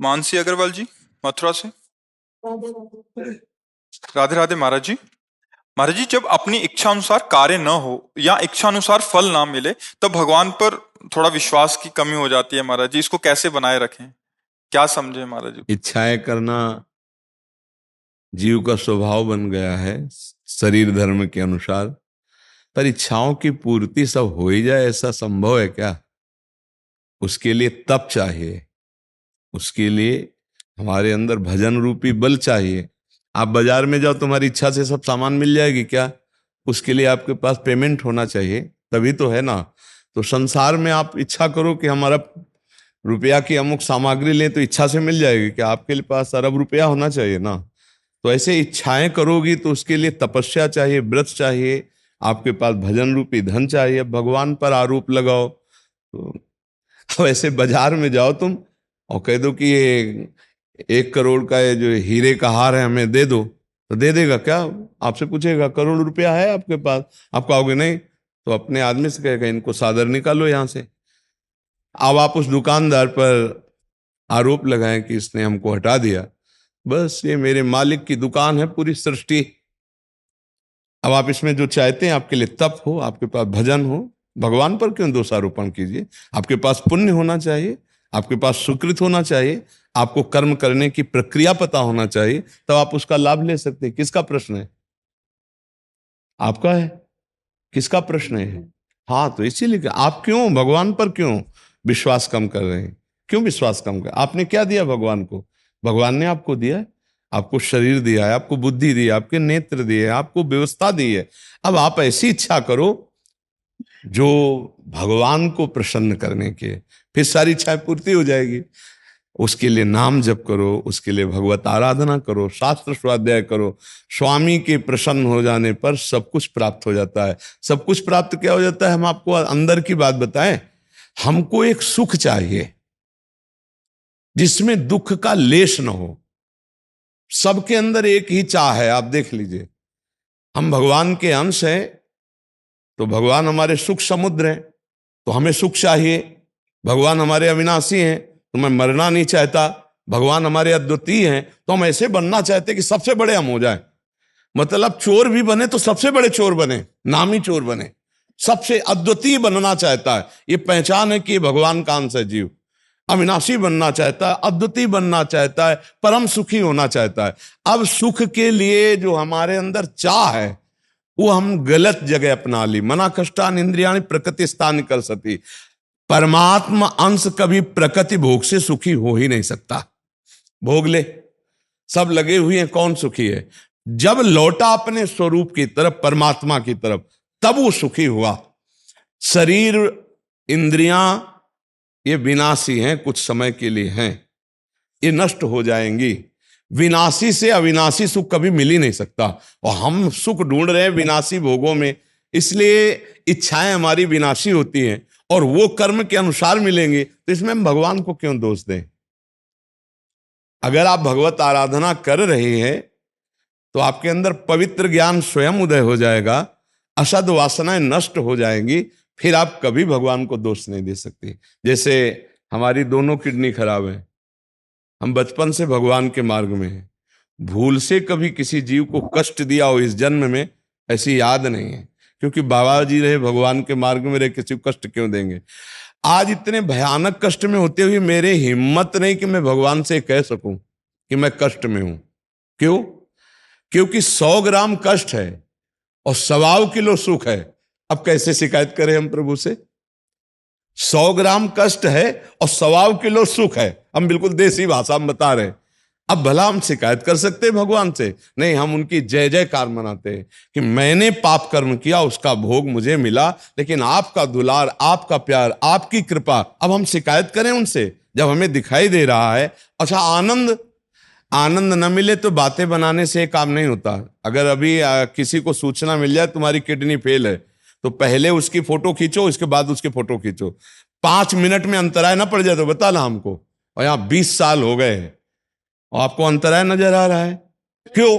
मानसी अग्रवाल जी, मथुरा से। राधे राधे महाराज जी। महाराज जी, जब अपनी इच्छा अनुसार कार्य न हो या इच्छा अनुसार फल ना मिले, तब भगवान पर थोड़ा विश्वास की कमी हो जाती है महाराज जी। इसको कैसे बनाए रखें, क्या समझे महाराज जी? इच्छाएं करना जीव का स्वभाव बन गया है शरीर धर्म के अनुसार, पर इच्छाओं की पूर्ति सब हो ही जाए ऐसा संभव है क्या? उसके लिए तप चाहिए, उसके लिए हमारे अंदर भजन रूपी बल चाहिए। आप बाजार में जाओ, तुम्हारी इच्छा से सब सामान मिल जाएगी क्या? उसके लिए आपके पास पेमेंट होना चाहिए, तभी तो है ना। तो संसार में आप इच्छा करो कि हमारा रुपया की अमुक सामग्री लें, तो इच्छा से मिल जाएगी क्या? आपके पास अरब रुपया होना चाहिए ना। तो ऐसे इच्छाएं करोगी तो उसके लिए तपस्या चाहिए, व्रत चाहिए, आपके पास भजन रूपी धन चाहिए। भगवान पर आरोप लगाओ तो वैसे बाजार में जाओ तुम और कह दो कि ये 1 करोड़ का ये जो हीरे का हार है हमें दे दो, तो दे देगा क्या? आपसे पूछेगा करोड़ रुपया है आपके पास? आप कहोगे नहीं, तो अपने आदमी से कहेगा इनको सादर निकालो यहां से। अब आप उस दुकानदार पर आरोप लगाएं कि इसने हमको हटा दिया, बस ये मेरे मालिक की दुकान है पूरी सृष्टि। अब आप इसमें जो चाहते हैं, आपके लिए तप हो, आपके पास भजन हो, भगवान पर क्यों दोषारोपण कीजिए? आपके पास पुण्य होना चाहिए, आपके पास सुकृत होना चाहिए, आपको कर्म करने की प्रक्रिया पता होना चाहिए, तब आप उसका लाभ ले सकते हैं। किसका प्रश्न है? आपका है। किसका प्रश्न है? हाँ, तो इसीलिए आप क्यों भगवान पर क्यों विश्वास कम कर रहे हैं? क्यों विश्वास कम कर? आपने क्या दिया भगवान को? भगवान ने आपको दिया है, आपको शरीर दिया है, आपको बुद्धि दी है, आपके नेत्र दिए है, आपको व्यवस्था दी है। अब आप ऐसी इच्छा करो जो भगवान को प्रसन्न करने के, फिर सारी इच्छाएं पूर्ति हो जाएगी। उसके लिए नाम जप करो, उसके लिए भगवत आराधना करो, शास्त्र स्वाध्याय करो। स्वामी के प्रसन्न हो जाने पर सब कुछ प्राप्त हो जाता है। सब कुछ प्राप्त क्या हो जाता है? हम आपको अंदर की बात बताएं। हमको एक सुख चाहिए जिसमें दुख का लेश न हो। सबके अंदर एक ही चाह है, आप देख लीजिए। हम भगवान के अंश हैं, तो भगवान हमारे सुख समुद्र हैं, तो हमें सुख चाहिए। भगवान हमारे अविनाशी हैं, तो मैं मरना नहीं चाहता। भगवान हमारे अद्वितीय हैं, तो हम ऐसे बनना चाहते कि सबसे बड़े हम हो जाएं। मतलब चोर भी बने तो सबसे बड़े चोर बने, नामी चोर बने, सबसे अद्वितीय बनना चाहता है। ये पहचान है कि ये भगवान का अंश है जीव। अविनाशी बनना चाहता है, अद्वितीय बनना चाहता है, परम सुखी होना चाहता है। अब सुख के लिए जो हमारे अंदर चाह है, वो हम गलत जगह अपना ली। मना कष्टान इंद्रियाणि प्रकृति स्थान कर सती। परमात्मा अंश कभी प्रकृति भोग से सुखी हो ही नहीं सकता। भोग ले, सब लगे हुए हैं, कौन सुखी है? जब लौटा अपने स्वरूप की तरफ, परमात्मा की तरफ, तब वो सुखी हुआ। शरीर इंद्रियां ये विनाशी हैं, कुछ समय के लिए हैं, ये नष्ट हो जाएंगी। विनाशी से अविनाशी सुख कभी मिल ही नहीं सकता, और हम सुख ढूंढ रहे हैं विनाशी भोगों में। इसलिए इच्छाएं हमारी विनाशी होती हैं, और वो कर्म के अनुसार मिलेंगे, तो इसमें हम भगवान को क्यों दोष दें? अगर आप भगवत आराधना कर रहे हैं तो आपके अंदर पवित्र ज्ञान स्वयं उदय हो जाएगा, असद वासनाएं नष्ट हो जाएंगी, फिर आप कभी भगवान को दोष नहीं दे सकते। जैसे हमारी दोनों किडनी खराब है, हम बचपन से भगवान के मार्ग में हैं, भूल से कभी किसी जीव को कष्ट दिया हो इस जन्म में, ऐसी याद नहीं है। क्योंकि बाबा जी रहे भगवान के मार्ग में रहे, किसी को कष्ट क्यों देंगे? आज इतने भयानक कष्ट में होते हुए मेरे हिम्मत नहीं कि मैं भगवान से कह सकूं कि मैं कष्ट में हूं। क्यों? क्योंकि 100 ग्राम कष्ट है और 1.25 किलो सुख है। अब कैसे शिकायत करें हम प्रभु से? 100 ग्राम कष्ट है और 1.25 किलो सुख है। हम बिल्कुल देसी भाषा में बता रहे हैं। अब भला हम शिकायत कर सकते हैं भगवान से? नहीं, हम उनकी जय जयकार मनाते हैं कि मैंने पाप कर्म किया, उसका भोग मुझे मिला, लेकिन आपका दुलार, आपका प्यार, आपकी कृपा। अब हम शिकायत करें उनसे जब हमें दिखाई दे रहा है? अच्छा, आनंद न मिले तो बातें बनाने से काम नहीं होता। अगर अभी किसी को सूचना मिल जाए तुम्हारी किडनी फेल है, तो पहले उसकी फोटो खींचो, इसके बाद उसकी फोटो खींचो। 5 मिनट में अंतराय ना पड़ जाए तो बता ना हमको। और यहाँ 20 साल हो गए हैं और आपको अंतराय नजर आ रहा है। क्यों?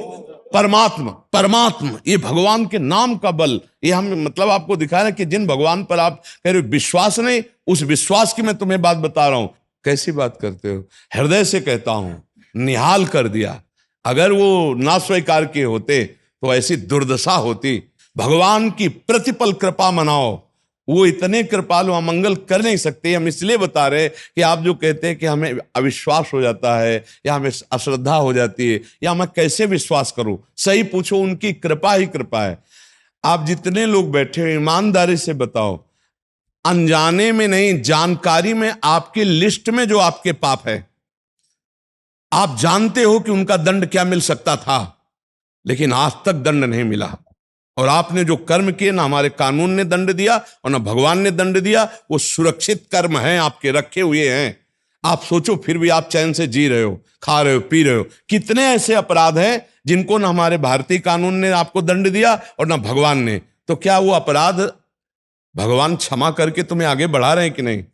परमात्मा, ये भगवान के नाम का बल, ये हम मतलब आपको दिखा रहे हैं कि जिन भगवान पर आप कह रहे हो विश्वास नहीं, उस विश्वास की मैं तुम्हें बात बता रहा हूं। कैसी बात करते हो? हृदय से कहता हूं, निहाल कर दिया। अगर वो ना स्वीकार किए होते तो ऐसी दुर्दशा होती। भगवान की प्रतिपल कृपा मनाओ, वो इतने कृपालु, अमंगल कर नहीं सकते। हम इसलिए बता रहे कि आप जो कहते हैं कि हमें अविश्वास हो जाता है या हमें अश्रद्धा हो जाती है या मैं कैसे विश्वास करूं, सही पूछो, उनकी कृपा ही कृपा है। आप जितने लोग बैठे हो ईमानदारी से बताओ, अनजाने में नहीं, जानकारी में आपकी लिस्ट में जो आपके पाप है, आप जानते हो कि उनका दंड क्या मिल सकता था, लेकिन आज तक दंड नहीं मिला। और आपने जो कर्म किए, ना हमारे कानून ने दंड दिया और ना भगवान ने दंड दिया, वो सुरक्षित कर्म हैं, आपके रखे हुए हैं। आप सोचो, फिर भी आप चैन से जी रहे हो, खा रहे हो, पी रहे हो। कितने ऐसे अपराध हैं जिनको ना हमारे भारतीय कानून ने आपको दंड दिया और ना भगवान ने। तो क्या वो अपराध भगवान क्षमा करके तुम्हें आगे बढ़ा रहे हैं कि नहीं?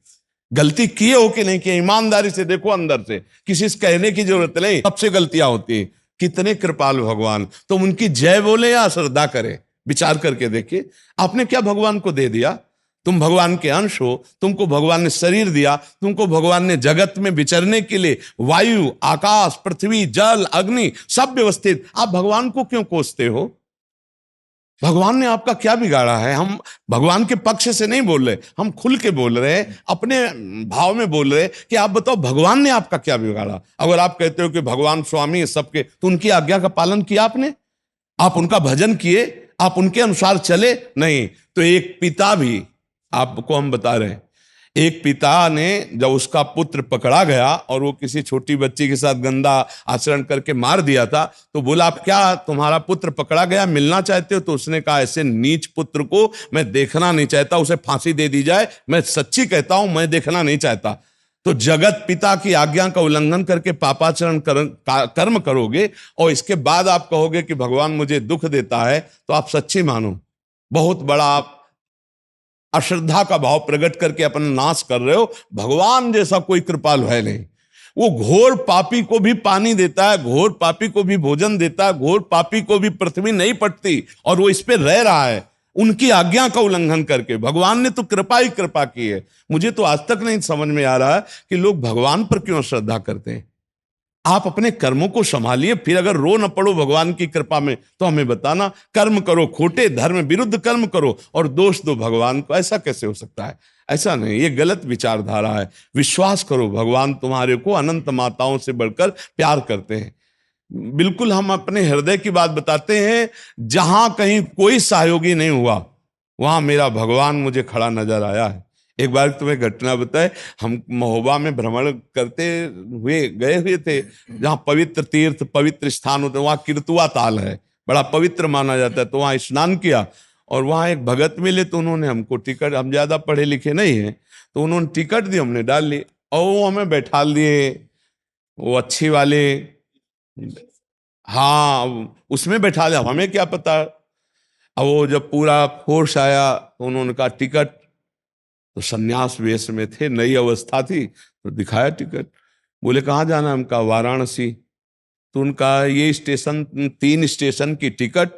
गलती किए हो कि नहीं किए? ईमानदारी से देखो, अंदर से, किसी से कहने की जरूरत नहीं, सबसे गलतियां होती है। कितने कृपालु भगवान। तुम उनकी जय बोले या श्रद्धा करें, विचार करके देखिए, आपने क्या भगवान को दे दिया? तुम भगवान के अंश हो, तुमको भगवान ने शरीर दिया, तुमको भगवान ने जगत में विचरने के लिए वायु, आकाश, पृथ्वी, जल, अग्नि सब व्यवस्थित। आप भगवान को क्यों कोसते हो? भगवान ने आपका क्या बिगाड़ा है? हम भगवान के पक्ष से नहीं बोल रहे, हम खुल के बोल रहे हैं, अपने भाव में बोल रहे हैं कि आप बताओ भगवान ने आपका क्या बिगाड़ा। अगर आप कहते हो कि भगवान स्वामी है सबके, तो उनकी आज्ञा का पालन किया आपने? आप उनका भजन किए? आप उनके अनुसार चले? नहीं। तो एक पिता भी, आपको हम बता रहे हैं, एक पिता ने जब उसका पुत्र पकड़ा गया और वो किसी छोटी बच्ची के साथ गंदा आचरण करके मार दिया था, तो बोला, आप क्या, तुम्हारा पुत्र पकड़ा गया, मिलना चाहते हो? तो उसने कहा, ऐसे नीच पुत्र को मैं देखना नहीं चाहता, उसे फांसी दे दी जाए। मैं सच्ची कहता हूं, मैं देखना नहीं चाहता। तो जगत पिता की आज्ञा का उल्लंघन करके पापाचरण कर्म करोगे और इसके बाद आप कहोगे कि भगवान मुझे दुख देता है, तो आप सच्ची मानो, बहुत बड़ा आप अश्रद्धा का भाव प्रकट करके अपना नाश कर रहे हो। भगवान जैसा कोई कृपालु है नहीं। वो घोर पापी को भी पानी देता है, घोर पापी को भी भोजन देता है, घोर पापी को भी पृथ्वी नहीं पटती, और वो इस पे रह रहा है उनकी आज्ञा का उल्लंघन करके। भगवान ने तो कृपा ही कृपा की है। मुझे तो आज तक नहीं समझ में आ रहा है कि लोग भगवान पर क्यों श्रद्धा करते हैं। आप अपने कर्मों को संभालिए, फिर अगर रो न पड़ो भगवान की कृपा में तो हमें बताना। कर्म करो खोटे, धर्म विरुद्ध कर्म करो और दोष दो भगवान को, ऐसा कैसे हो सकता है? ऐसा नहीं, ये गलत विचारधारा है। विश्वास करो, भगवान तुम्हारे को अनंत माताओं से बढ़कर प्यार करते हैं। बिल्कुल हम अपने हृदय की बात बताते हैं। जहां कहीं कोई सहयोगी नहीं हुआ, वहां मेरा भगवान मुझे खड़ा नजर आया है। एक बार तुम्हें घटना बताए, हम महोबा में भ्रमण करते हुए गए हुए थे, जहाँ पवित्र तीर्थ, पवित्र स्थान होते, वहाँ किरतुआ ताल है, बड़ा पवित्र माना जाता है। तो वहाँ स्नान किया और वहाँ एक भगत मिले, तो उन्होंने हमको टिकट, हम ज्यादा पढ़े लिखे नहीं हैं, तो उन्होंने टिकट दी, हमने डाल ली और वो हमें बैठा दिए, वो अच्छी वाले, हाँ उसमें बैठा लिया, हमें क्या पता। अब वो जब पूरा फोर्स आया तो उन्होंने कहा टिकट, तो सन्यास वेश में थे, नई अवस्था थी, तो दिखाया टिकट। बोले कहाँ जाना? हम कहा वाराणसी। तो उनका ये स्टेशन, 3 स्टेशन की टिकट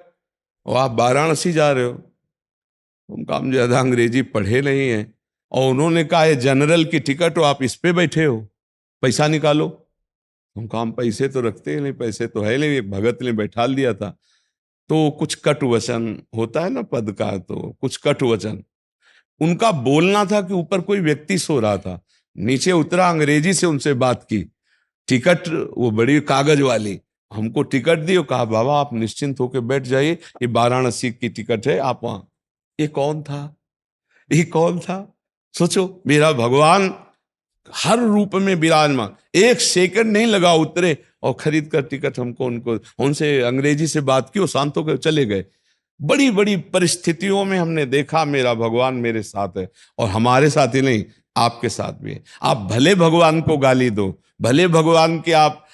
और आप वाराणसी जा रहे हो। उनका हम ज्यादा अंग्रेजी पढ़े नहीं है, और उन्होंने कहा ये जनरल की टिकट हो, आप इस पे बैठे हो, पैसा निकालो। उनका हम पैसे तो रखते ही नहीं, पैसे तो है नहीं, एक भगत ने बैठा दिया था। तो कुछ कट वचन होता है ना पद का, तो कुछ कट वचन उनका बोलना था कि ऊपर कोई व्यक्ति सो रहा था, नीचे उतरा, अंग्रेजी से उनसे बात की। टिकट वो बड़ी कागज वाली, हमको टिकट दी और कहा बाबा आप निश्चिंत होकर बैठ जाइए, ये वाराणसी की टिकट है, आप वहां। ये कौन था? ये कौन था? सोचो, मेरा भगवान हर रूप में विराजमान, एक सेकंड नहीं लगा उतरे और खरीद कर टिकट हमको, उनको उनसे अंग्रेजी से बात की और शांत होकर चले गए। बड़ी बड़ी परिस्थितियों में हमने देखा मेरा भगवान मेरे साथ है, और हमारे साथ ही नहीं, आपके साथ भी है। आप भले भगवान को गाली दो, भले भगवान की आप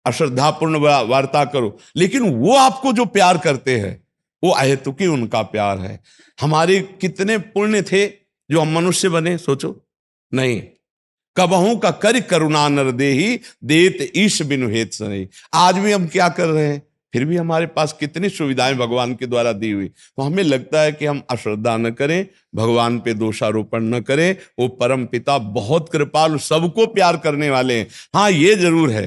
अश्रद्धापूर्ण वार्ता करो, लेकिन वो आपको जो प्यार करते हैं वो अहेतुकी उनका प्यार है। हमारे कितने पुण्य थे जो हम मनुष्य बने, सोचो। नहीं, कबहू का कर करुणा नर देही, देत ईश बिनु हेत सनई। आज भी हम क्या कर रहे हैं? फिर भी हमारे पास कितनी सुविधाएं भगवान के द्वारा दी हुई, तो हमें लगता है कि हम अश्रद्धा न करें, भगवान पे दोषारोपण न करें। वो परम पिता बहुत कृपालु, सबको प्यार करने वाले हैं। हाँ, ये जरूर है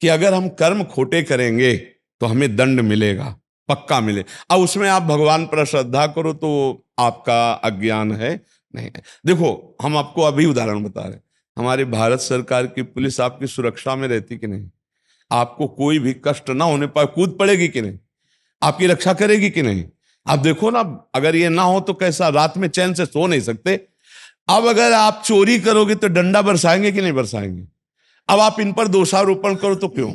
कि अगर हम कर्म खोटे करेंगे तो हमें दंड मिलेगा, पक्का मिले। अब उसमें आप भगवान पर श्रद्धा करो तो आपका अज्ञान है, नहीं है। देखो, हम आपको अभी उदाहरण बता रहे हैं, हमारे भारत सरकार की पुलिस आपकी सुरक्षा में रहती कि नहीं? आपको कोई भी कष्ट ना होने पाए, कूद पड़ेगी कि नहीं? आपकी रक्षा करेगी कि नहीं? आप देखो ना, अगर ये ना हो तो कैसा, रात में चैन से सो नहीं सकते। अब अगर आप चोरी करोगे तो डंडा बरसाएंगे कि नहीं बरसाएंगे? अब आप इन पर दोषारोपण करो तो क्यों?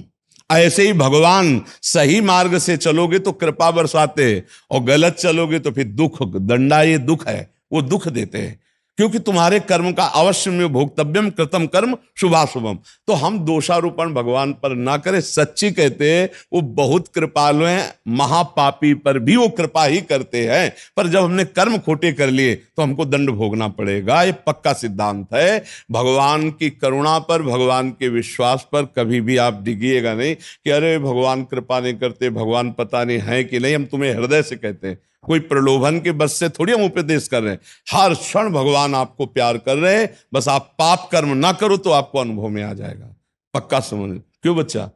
ऐसे ही भगवान, सही मार्ग से चलोगे तो कृपा बरसाते हैं, और गलत चलोगे तो फिर दुख, दंडा ये दुख है, वो दुख देते हैं। क्योंकि तुम्हारे कर्म का अवश्य में भोक्तव्यम कृतम कर्म शुभाशुभम। तो हम दोषारोपण भगवान पर ना करें, सच्ची कहते हैं वो बहुत कृपालु हैं, महापापी पर भी वो कृपा ही करते हैं। पर जब हमने कर्म खोटे कर लिए तो हमको दंड भोगना पड़ेगा, ये पक्का सिद्धांत है। भगवान की करुणा पर, भगवान के विश्वास पर कभी भी आप डिगिएगा नहीं कि अरे भगवान कृपा नहीं करते, भगवान पता नहीं है कि नहीं। हम तुम्हें हृदय से कहते हैं, कोई प्रलोभन के बस से थोड़ी हम उपदेश कर रहे हैं। हर क्षण भगवान आपको प्यार कर रहे हैं, बस आप पाप कर्म ना करो तो आपको अनुभव में आ जाएगा, पक्का समझ। क्यों बच्चा?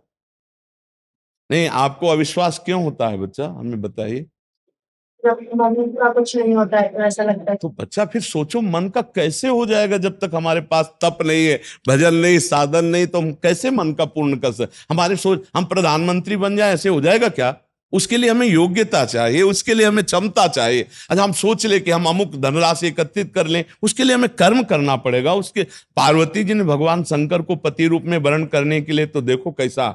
नहीं, आपको अविश्वास क्यों होता है बच्चा, हमें बताइए। जब मन का कुछ नहीं होता है तो ऐसा लगता है। तो बच्चा फिर सोचो, मन का कैसे हो जाएगा जब तक हमारे पास तप नहीं है, भजन नहीं, साधन नहीं, तो हम कैसे मन का पूर्ण कर सकते? हमारे सोच, हम प्रधानमंत्री बन जाए ऐसे हो जाएगा क्या? उसके लिए हमें योग्यता चाहिए, उसके लिए हमें क्षमता चाहिए। अच्छा, हम सोच ले कि हम अमुक धनराशि एकत्रित कर लें, उसके लिए हमें कर्म करना पड़ेगा। उसके पार्वती जी ने भगवान शंकर को पति रूप में वर्ण करने के लिए तो देखो कैसा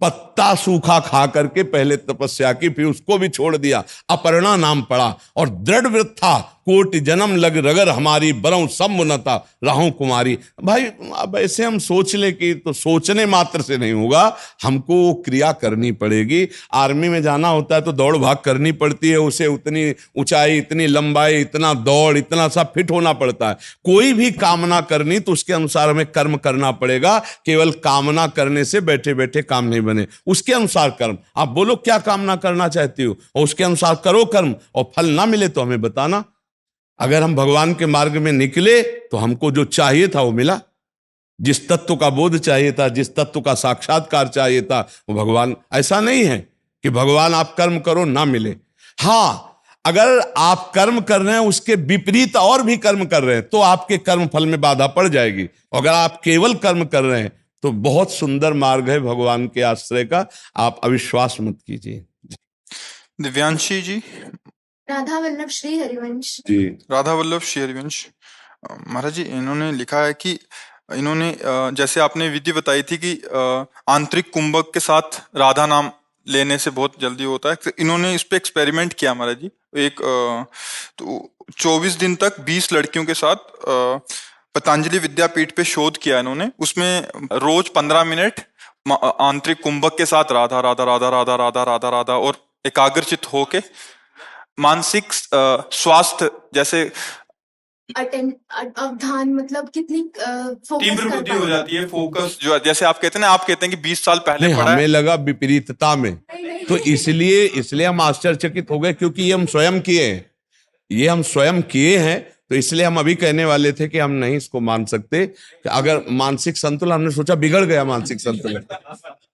पत्ता सूखा खा करके पहले तपस्या की, फिर उसको भी छोड़ दिया, अपर्णा नाम पड़ा, और दृढ़ व्रत था, कोटि जन्म लग रगर हमारी, बरऊं समुन्नता राहु कुमारी। भाई, अब ऐसे हम सोच ले कि तो सोचने मात्र से नहीं होगा, हमको क्रिया करनी पड़ेगी। आर्मी में जाना होता है तो दौड़ भाग करनी पड़ती है, उसे उतनी ऊंचाई, इतनी लंबाई, इतना दौड़, इतना सब फिट होना पड़ता है। कोई भी कामना करनी तो उसके अनुसार हमें कर्म करना पड़ेगा। केवल कामना करने से बैठे बैठे काम नहीं बने, उसके अनुसार कर्म। आप बोलो क्या कामना करना चाहती हो, और उसके अनुसार करो कर्म, और फल ना मिले तो हमें बताना। अगर हम भगवान के मार्ग में निकले तो हमको जो चाहिए था वो मिला, जिस तत्व का बोध चाहिए था, जिस तत्व का साक्षात्कार चाहिए था, वो भगवान। ऐसा नहीं है कि भगवान आप कर्म करो ना मिले। हाँ, अगर आप कर्म कर रहे हैं उसके विपरीत और भी कर्म कर रहे हैं तो आपके कर्म फल में बाधा पड़ जाएगी। अगर आप केवल कर्म कर रहे हैं तो बहुत सुंदर मार्ग है भगवान के आश्रय का, आप अविश्वास मत कीजिए। दिव्यांशी जी। राधा वल्लभ श्री हरिवंश जी, राधा वल्लभ श्री हरिवंश महाराज जी, इन्होंने लिखा है कि इन्होंने जैसे आपने विधि बताई थी कि आंतरिक कुंभक के साथ राधा नाम लेने से बहुत जल्दी होता है, तो इन्होंने इस पे एक्सपेरिमेंट किया महाराज जी। एक तो 24 दिन तक 20 लड़कियों के साथ पतंजलि विद्यापीठ पे शोध किया इन्होंने। उसमें रोज 15 मिनट आंतरिक कुंभक के साथ राधा राधा राधा राधा राधा राधा राधा और एकाग्रचित होके मानसिक स्वास्थ्य, जैसे अवधान, मतलब कितनी तीव्र बुद्धि हो जाती है, फोकस जो, जैसे आप कहते हैं ना, आप कहते हैं कि 20 साल पहले नहीं, पढ़ा हमें है। लगा विपरीतता में, तो इसलिए हम आश्चर्यचकित हो गए, क्योंकि ये हम स्वयं किए हैं, ये हम स्वयं किए हैं। तो इसलिए हम अभी कहने वाले थे कि हम नहीं इसको मान सकते कि अगर मानसिक संतुलन, हमने सोचा बिगड़ गया मानसिक संतुलन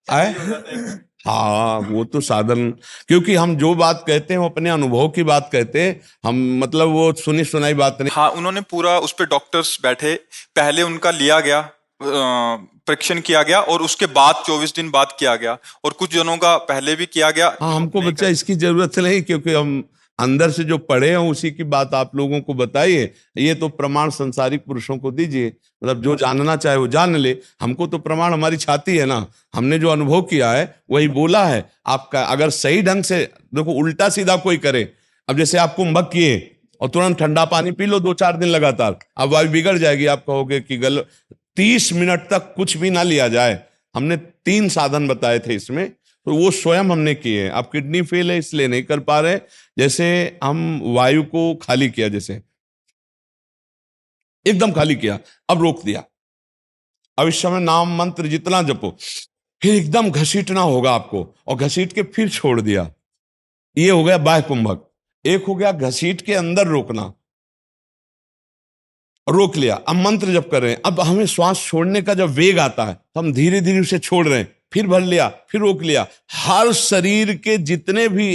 है। हाँ, वो तो साधन, क्योंकि हम जो बात कहते हैं वो अपने अनुभव की बात कहते हैं, हम मतलब वो सुनी सुनाई बात नहीं। हाँ, उन्होंने पूरा उस पे डॉक्टर्स बैठे, पहले उनका लिया गया, परीक्षण किया गया, और उसके बाद 24 दिन बाद किया गया, और कुछ जनों का पहले भी किया गया। हाँ, हमको बच्चा इसकी जरूरत नहीं, क्योंकि हम अंदर से जो पढ़े हैं उसी की बात आप लोगों को बताइए। ये तो प्रमाण संसारिक पुरुषों को दीजिए, मतलब जो जानना चाहे वो जान ले। हमको तो प्रमाण हमारी छाती है ना, हमने जो अनुभव किया है वही बोला है। आपका अगर सही ढंग से देखो, उल्टा सीधा कोई करे, अब जैसे आप कुंभक किए और तुरंत ठंडा पानी पी लो 2-4 दिन लगातार, अब वायु बिगड़ जाएगी। आप कहोगे कि 30 मिनट तक कुछ भी ना लिया जाए। हमने 3 साधन बताए थे इसमें, तो वो स्वयं हमने किए। अब किडनी फेल है इसलिए नहीं कर पा रहे। जैसे हम वायु को खाली किया, जैसे एकदम खाली किया, अब रोक दिया। अब इस समय नाम मंत्र जितना जपो, फिर एकदम घसीटना होगा आपको, और घसीट के फिर छोड़ दिया। ये हो गया बाह्य कुंभक। एक हो गया घसीट के अंदर रोकना, रोक लिया, अब मंत्र जप कर रहे हैं। अब हमें श्वास छोड़ने का जब वेग आता है तो हम धीरे धीरे उसे छोड़ रहे हैं, फिर भर लिया, फिर रोक लिया। हर शरीर के जितने भी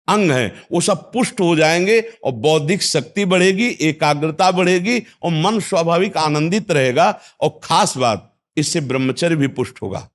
अंग हैं वो सब पुष्ट हो जाएंगे, और बौद्धिक शक्ति बढ़ेगी, एकाग्रता बढ़ेगी, और मन स्वाभाविक आनंदित रहेगा। और खास बात, इससे ब्रह्मचर्य भी पुष्ट होगा।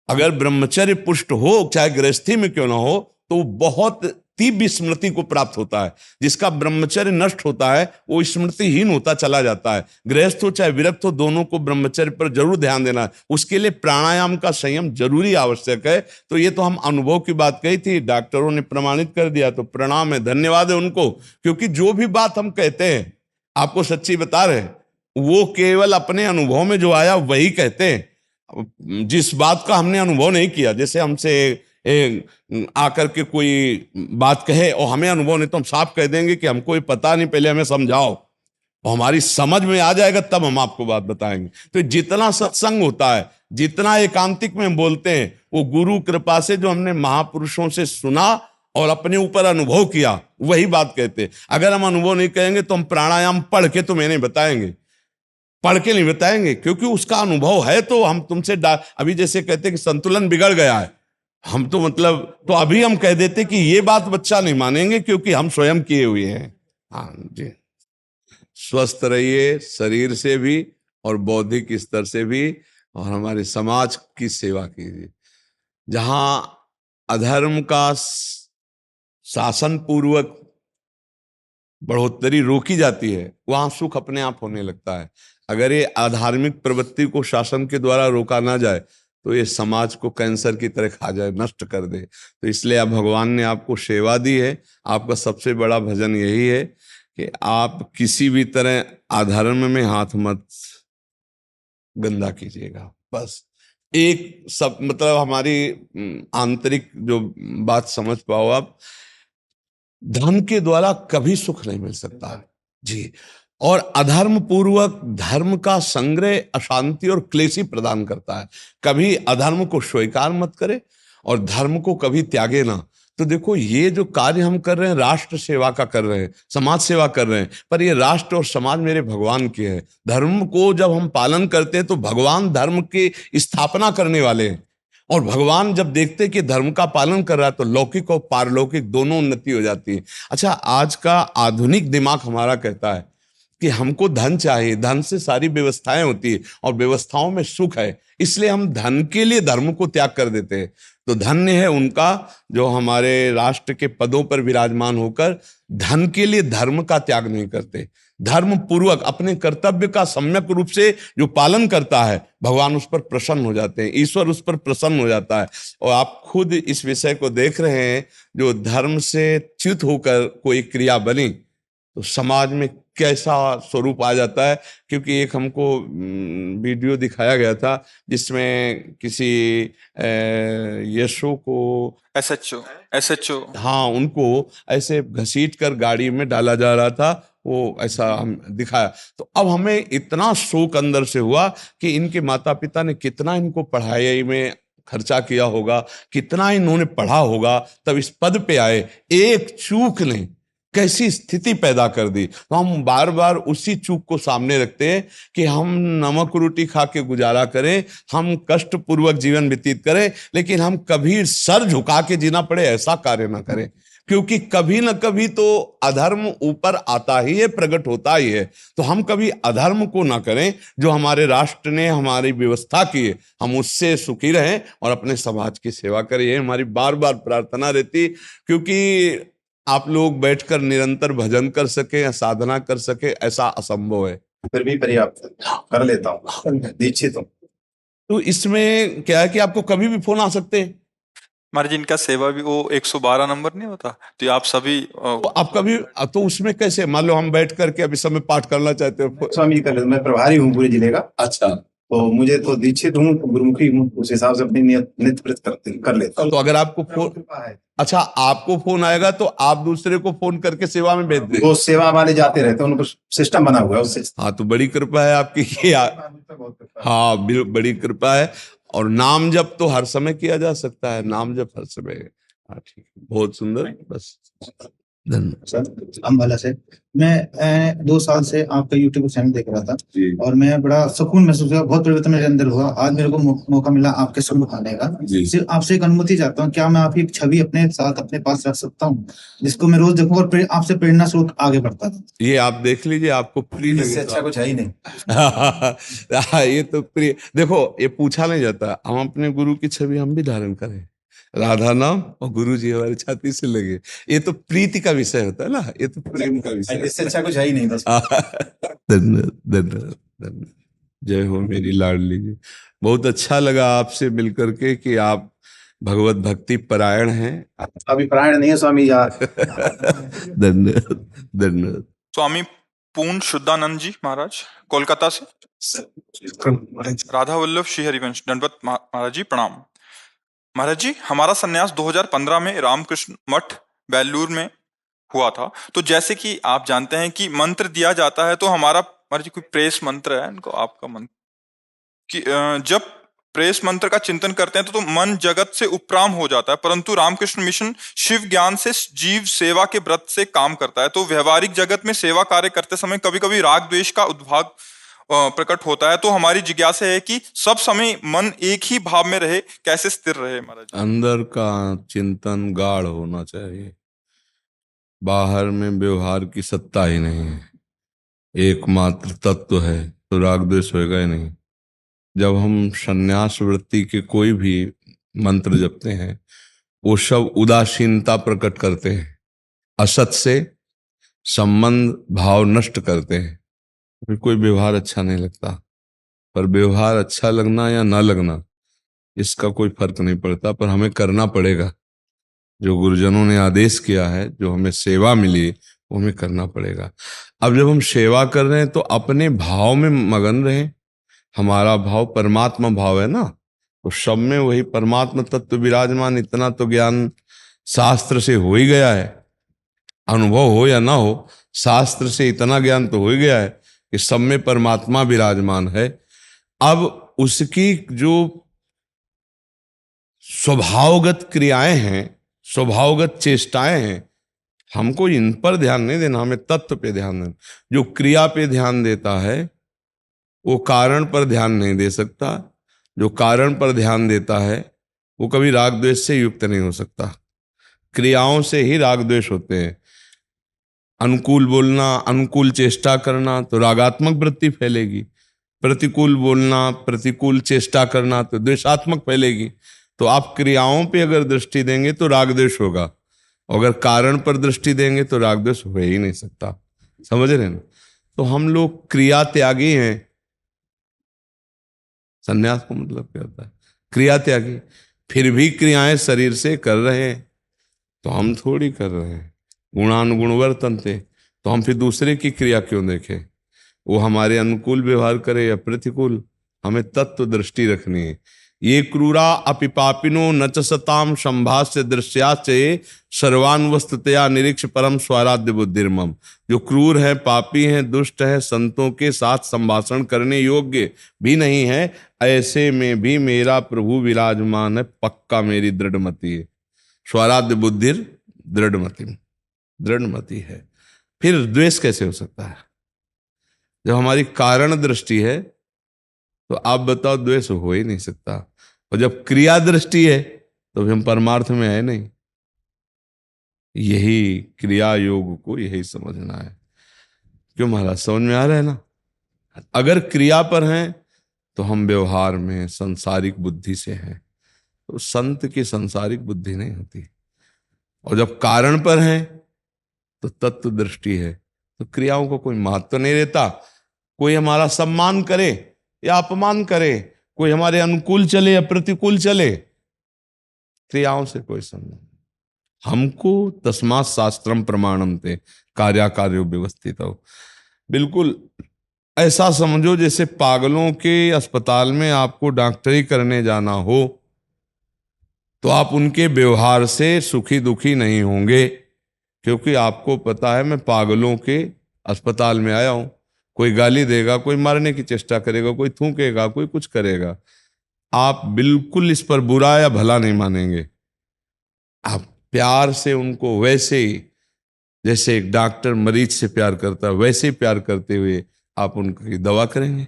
अगर ब्रह्मचर्य पुष्ट हो, चाहे गृहस्थी में क्यों ना हो, तो बहुत तीव्र स्मृति को प्राप्त होता है। जिसका ब्रह्मचर्य नष्ट होता है वो स्मृतिहीन होता चला जाता है। गृहस्थ हो चाहे विरक्त हो, दोनों को ब्रह्मचर्य पर जरूर ध्यान देना है। उसके लिए प्राणायाम का संयम जरूरी आवश्यक है। तो ये तो हम अनुभव की बात कही थी, डॉक्टरों ने प्रमाणित कर दिया, तो प्रणाम है, धन्यवाद है उनको। क्योंकि जो भी बात हम कहते हैं, आपको सच्ची बता रहे हैं, वो केवल अपने अनुभव में जो आया वही कहते हैं। जिस बात का हमने अनुभव नहीं किया, जैसे हमसे आकर के कोई बात कहे और हमें अनुभव नहीं, तो हम साफ कह देंगे कि हमको ये पता नहीं, पहले हमें समझाओ, और हमारी समझ में आ जाएगा तब हम आपको बात बताएंगे। तो जितना सत्संग होता है, जितना एकांतिक में बोलते हैं, वो गुरु कृपा से जो हमने महापुरुषों से सुना और अपने ऊपर अनुभव किया, वही बात कहते हैं। अगर हम अनुभव नहीं कहेंगे तो हम प्राणायाम पढ़ के तुम्हें नहीं बताएंगे, पढ़ के नहीं बताएंगे, क्योंकि उसका अनुभव है। तो हम तुमसे अभी जैसे कहते हैं कि संतुलन बिगड़ गया है, हम तो मतलब तो अभी हम कह देते कि ये बात बच्चा नहीं मानेंगे, क्योंकि हम स्वयं किए हुए हैं। हाँ जी, स्वस्थ रहिए शरीर से भी और बौद्धिक स्तर से भी, और हमारे समाज की सेवा कीजिए। जहां अधर्म का शासन पूर्वक बढ़ोतरी रोकी जाती है, वहां सुख अपने आप होने लगता है। अगर ये अधार्मिक प्रवृत्ति को शासन के द्वारा रोका ना जाए तो ये समाज को कैंसर की तरह खा जाए, नष्ट कर दे। तो इसलिए अब भगवान ने आपको सेवा दी है। आपका सबसे बड़ा भजन यही है कि आप किसी भी तरह अधर्म में हाथ मत गंदा कीजिएगा। बस एक सब मतलब हमारी आंतरिक जो बात समझ पाओ आप, धन के द्वारा कभी सुख नहीं मिल सकता जी। और अधर्म पूर्वक धर्म का संग्रह अशांति और क्लेश ही प्रदान करता है। कभी अधर्म को स्वीकार मत करे और धर्म को कभी त्यागे ना। तो देखो, ये जो कार्य हम कर रहे हैं, राष्ट्र सेवा का कर रहे हैं, समाज सेवा कर रहे हैं, पर ये राष्ट्र और समाज मेरे भगवान के हैं। धर्म को जब हम पालन करते हैं तो भगवान धर्म की स्थापना करने वाले हैं। और भगवान जब देखते कि धर्म का पालन कर रहा है तो लौकिक और पारलौकिक दोनों उन्नति हो जाती है। अच्छा, आज का आधुनिक दिमाग हमारा कहता है कि हमको धन चाहिए, धन से सारी व्यवस्थाएं होती है और व्यवस्थाओं में सुख है, इसलिए हम धन के लिए धर्म को त्याग कर देते हैं। तो धन्य है उनका जो हमारे राष्ट्र के पदों पर विराजमान होकर धन के लिए धर्म का त्याग नहीं करते। धर्म पूर्वक अपने कर्तव्य का सम्यक रूप से जो पालन करता है, भगवान उस पर प्रसन्न हो जाते हैं, ईश्वर उस पर प्रसन्न हो जाता है। और आप खुद इस विषय को देख रहे हैं, जो धर्म से च्युत होकर कोई क्रिया बनी तो समाज में कैसा स्वरूप आ जाता है। क्योंकि एक हमको वीडियो दिखाया गया था जिसमें किसी यशो को एसएचओ हाँ, उनको ऐसे घसीट कर गाड़ी में डाला जा रहा था, वो ऐसा हम दिखाया। तो अब हमें इतना शोक अंदर से हुआ कि इनके माता पिता ने कितना इनको पढ़ाई में खर्चा किया होगा, कितना इन्होंने पढ़ा होगा, तब इस पद पे आए। एक चूक ने कैसी स्थिति पैदा कर दी। तो हम बार बार उसी चूक को सामने रखते हैं कि हम नमक रोटी खा के गुजारा करें, हम कष्ट पूर्वक जीवन व्यतीत करें, लेकिन हम कभी सर झुका के जीना पड़े ऐसा कार्य ना करें। क्योंकि कभी न कभी तो अधर्म ऊपर आता ही है, प्रकट होता ही है। तो हम कभी अधर्म को ना करें। जो हमारे राष्ट्र ने हमारी व्यवस्था की है, हम उससे सुखी रहें और अपने समाज की सेवा करें। ये हमारी बार बार प्रार्थना रहती। क्योंकि आप लोग बैठकर निरंतर भजन कर सके या साधना कर सके, ऐसा असंभव है। फिर भी पर्याप्त कर लेता हूँ, दीक्षित हूँ। तो इसमें क्या है कि आपको कभी भी फोन आ सकते हैं। महाराज, इनका सेवा भी वो 112 नंबर नहीं होता, तो आप सभी तो आप कभी तो उसमें कैसे, मान लो हम बैठ करके अभी समय पाठ करना चाहते हो। स्वामी कर लेते, मैं प्रभारी हूँ पूरे जिले का। अच्छा, तो मुझे तो दीक्षित हूँ, गुरुमुखी हूँ, उस हिसाब से अपनी नित्य प्रत कर लेता हूँ। तो अगर आपको फोन, अच्छा आपको फोन आएगा तो आप दूसरे को फोन करके सेवा में भेज दें। वो सेवा वाले जाते रहते हैं, उनको सिस्टम बना हुआ है उससे। हाँ, तो बड़ी कृपा है आपकी ये। हाँ, बड़ी कृपा है। और नाम जप तो हर समय किया जा सकता है, नाम जप हर समय। हाँ ठीक है, बहुत सुंदर, बस धन्यवाद। सर अम्बाला से मैं 2 साल से आपका यूट्यूब चैनल देख रहा था और मैं बड़ा सुकून महसूस हुआ, बहुत परिवर्तन मेरे अंदर हुआ। आज मेरे को मौका मिला आपके सम्मुख आने का। सिर्फ आपसे एक अनुमति चाहता हूँ, क्या मैं आपकी छवि अपने साथ अपने पास रख सकता हूँ, जिसको मैं रोज देखूं और आपसे प्रेरणा स्रोत आगे बढ़ता था। ये आप देख लीजिए, आपको फ्री लगे इससे तो अच्छा कुछ है ही नहीं। हाँ, ये तो प्रिय, देखो ये पूछा नहीं जाता, हम अपने गुरु की छवि हम भी धारण करें, राधा नाम और गुरु जी हमारी छाती से लगे, ये तो प्रीति का विषय होता है ना, ये तो प्रेम का विषय। इससे अच्छा कुछ है ही नहीं बस। धन्यवाद धन्यवाद धन्यवाद। जय हो मेरी लाडली जी। बहुत अच्छा लगा आपसे मिलकर के कि आप भगवत भक्ति परायण हैं। अभी परायण नहीं है स्वामी यार। धन्यवाद धन्यवाद। स्वामी पूर्ण शुद्धानंद जी महाराज कोलकाता से। राधा वल्लभ श्री हरिवंश दंडवत महाराज जी प्रणाम। महाराज जी, हमारा संन्यास 2015 में रामकृष्ण मठ बेलूर में हुआ था। तो जैसे कि आप जानते हैं कि मंत्र दिया जाता है, तो हमारा महाराज जी कोई प्रेस मंत्र है इनको आपका मंत्र कि जब प्रेस मंत्र का चिंतन करते हैं तो मन जगत से उपराम हो जाता है, परंतु रामकृष्ण मिशन शिव ज्ञान से जीव सेवा के व्रत से काम करता है। तो व्यवहारिक जगत में सेवा कार्य करते समय कभी कभी राग द्वेष का उद्भाग प्रकट होता है। तो हमारी जिज्ञासा है कि सब समय मन एक ही भाव में रहे, कैसे स्थिर रहे महाराज? अंदर का चिंतन गाढ़ होना चाहिए, बाहर में व्यवहार की सत्ता ही नहीं है, एकमात्र तत्व है, तो राग द्वेष होएगा ही नहीं। जब हम संन्यास वृत्ति के कोई भी मंत्र जपते हैं, वो सब उदासीनता प्रकट करते हैं, असत से संबंध भाव नष्ट करते हैं, फिर कोई व्यवहार अच्छा नहीं लगता। पर व्यवहार अच्छा लगना या ना लगना इसका कोई फर्क नहीं पड़ता, पर हमें करना पड़ेगा। जो गुरुजनों ने आदेश किया है, जो हमें सेवा मिली, वो हमें करना पड़ेगा। अब जब हम सेवा कर रहे हैं तो अपने भाव में मगन रहें। हमारा भाव परमात्मा भाव है ना, तो सब में वही परमात्मा तत्व विराजमान। इतना तो ज्ञान शास्त्र से हो ही गया है, अनुभव हो या ना हो, शास्त्र से इतना ज्ञान तो हो ही गया है कि सब में परमात्मा विराजमान है। अब उसकी जो स्वभावगत क्रियाएं हैं, स्वभावगत चेष्टाएं हैं, हमको इन पर ध्यान नहीं देना, हमें तत्व पे ध्यान देना। जो क्रिया पे ध्यान देता है वो कारण पर ध्यान नहीं दे सकता, जो कारण पर ध्यान देता है वो कभी राग द्वेष से युक्त नहीं हो सकता। क्रियाओं से ही राग द्वेष होते हैं। अनुकूल बोलना, अनुकूल चेष्टा करना तो रागात्मक वृत्ति फैलेगी, प्रतिकूल बोलना, प्रतिकूल चेष्टा करना तो द्वेषात्मक फैलेगी। तो आप क्रियाओं पे अगर दृष्टि देंगे तो राग द्वेष होगा, अगर कारण पर दृष्टि देंगे तो राग द्वेष हो ही नहीं सकता। समझ रहे ना? तो हम लोग क्रिया त्यागी हैं। संन्यास का मतलब क्या होता है? क्रिया त्यागी। फिर भी क्रियाएं शरीर से कर रहे हैं, तो हम थोड़ी कर रहे हैं। गुणानुगुण वर्तन्ते, तो हम फिर दूसरे की क्रिया क्यों देखें? वो हमारे अनुकूल व्यवहार करे या प्रतिकूल, हमें तत्व दृष्टि रखनी है। ये क्रूरा अपिपापिनो न च सताम संभाष्य दृश्याचये सर्वान्वस्ततया निरीक्ष परम स्वाराध्य बुद्धिर्मम। जो क्रूर है, पापी हैं, दुष्ट है, संतों के साथ संभाषण करने योग्य भी नहीं है, ऐसे में भी मेरा प्रभु विराजमान है, पक्का मेरी दृढ़मति है। स्वाराध्य बुद्धिर दृढ़मति, दृढ़मति है। फिर द्वेष कैसे हो सकता है? जब हमारी कारण दृष्टि है तो आप बताओ, द्वेष हो ही नहीं सकता। और जब क्रिया दृष्टि है तो हम परमार्थ में है नहीं। यही क्रिया योग को यही समझना है। क्यों महाराज, समझ में आ रहा है ना? अगर क्रिया पर हैं तो हम व्यवहार में संसारिक बुद्धि से हैं, तो संत की संसारिक बुद्धि नहीं होती। और जब कारण पर हैं तो तत्व दृष्टि है, तो क्रियाओं को कोई महत्व नहीं देता। कोई हमारा सम्मान करे या अपमान करे, कोई हमारे अनुकूल चले या प्रतिकूल चले, क्रियाओं से कोई संबंध। हमको तस्मात् शास्त्रम प्रमाणम ते कार्याकार्यो व्यवस्थित हो। बिल्कुल ऐसा समझो जैसे पागलों के अस्पताल में आपको डॉक्टरी करने जाना हो, तो आप उनके व्यवहार से सुखी दुखी नहीं होंगे, क्योंकि आपको पता है मैं पागलों के अस्पताल में आया हूं। कोई गाली देगा, कोई मारने की चेष्टा करेगा, कोई थूकेगा, कोई कुछ करेगा, आप बिल्कुल इस पर बुरा या भला नहीं मानेंगे। आप प्यार से उनको वैसे ही, जैसे एक डॉक्टर मरीज से प्यार करता है, वैसे ही प्यार करते हुए आप उनकी दवा करेंगे।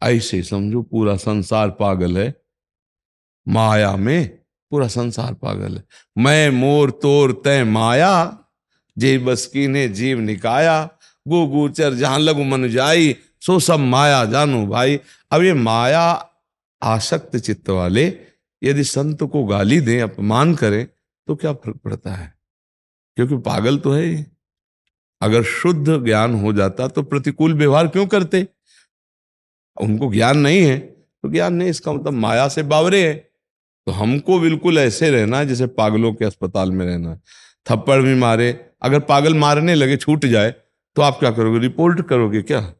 ऐसे समझो पूरा संसार पागल है, माया में पूरा संसार पागल है। मैं मोर तोर तय माया, जे बस कीने जीव निकाया, गो गोचर जहां लगु मन जाई, सो सब माया जानो भाई। अब ये माया आसक्त चित्त वाले यदि संत को गाली दें, अपमान करें, तो क्या फर्क पड़ता है? क्योंकि पागल तो है ये। अगर शुद्ध ज्ञान हो जाता तो प्रतिकूल व्यवहार क्यों करते? उनको ज्ञान नहीं है तो ज्ञान नहीं, इसका मतलब माया से बावरे है। तो हमको बिल्कुल ऐसे रहना है जैसे पागलों के अस्पताल में रहना है। थप्पड़ भी मारे, अगर पागल मारने लगे छूट जाए तो आप क्या करोगे? रिपोर्ट करोगे क्या?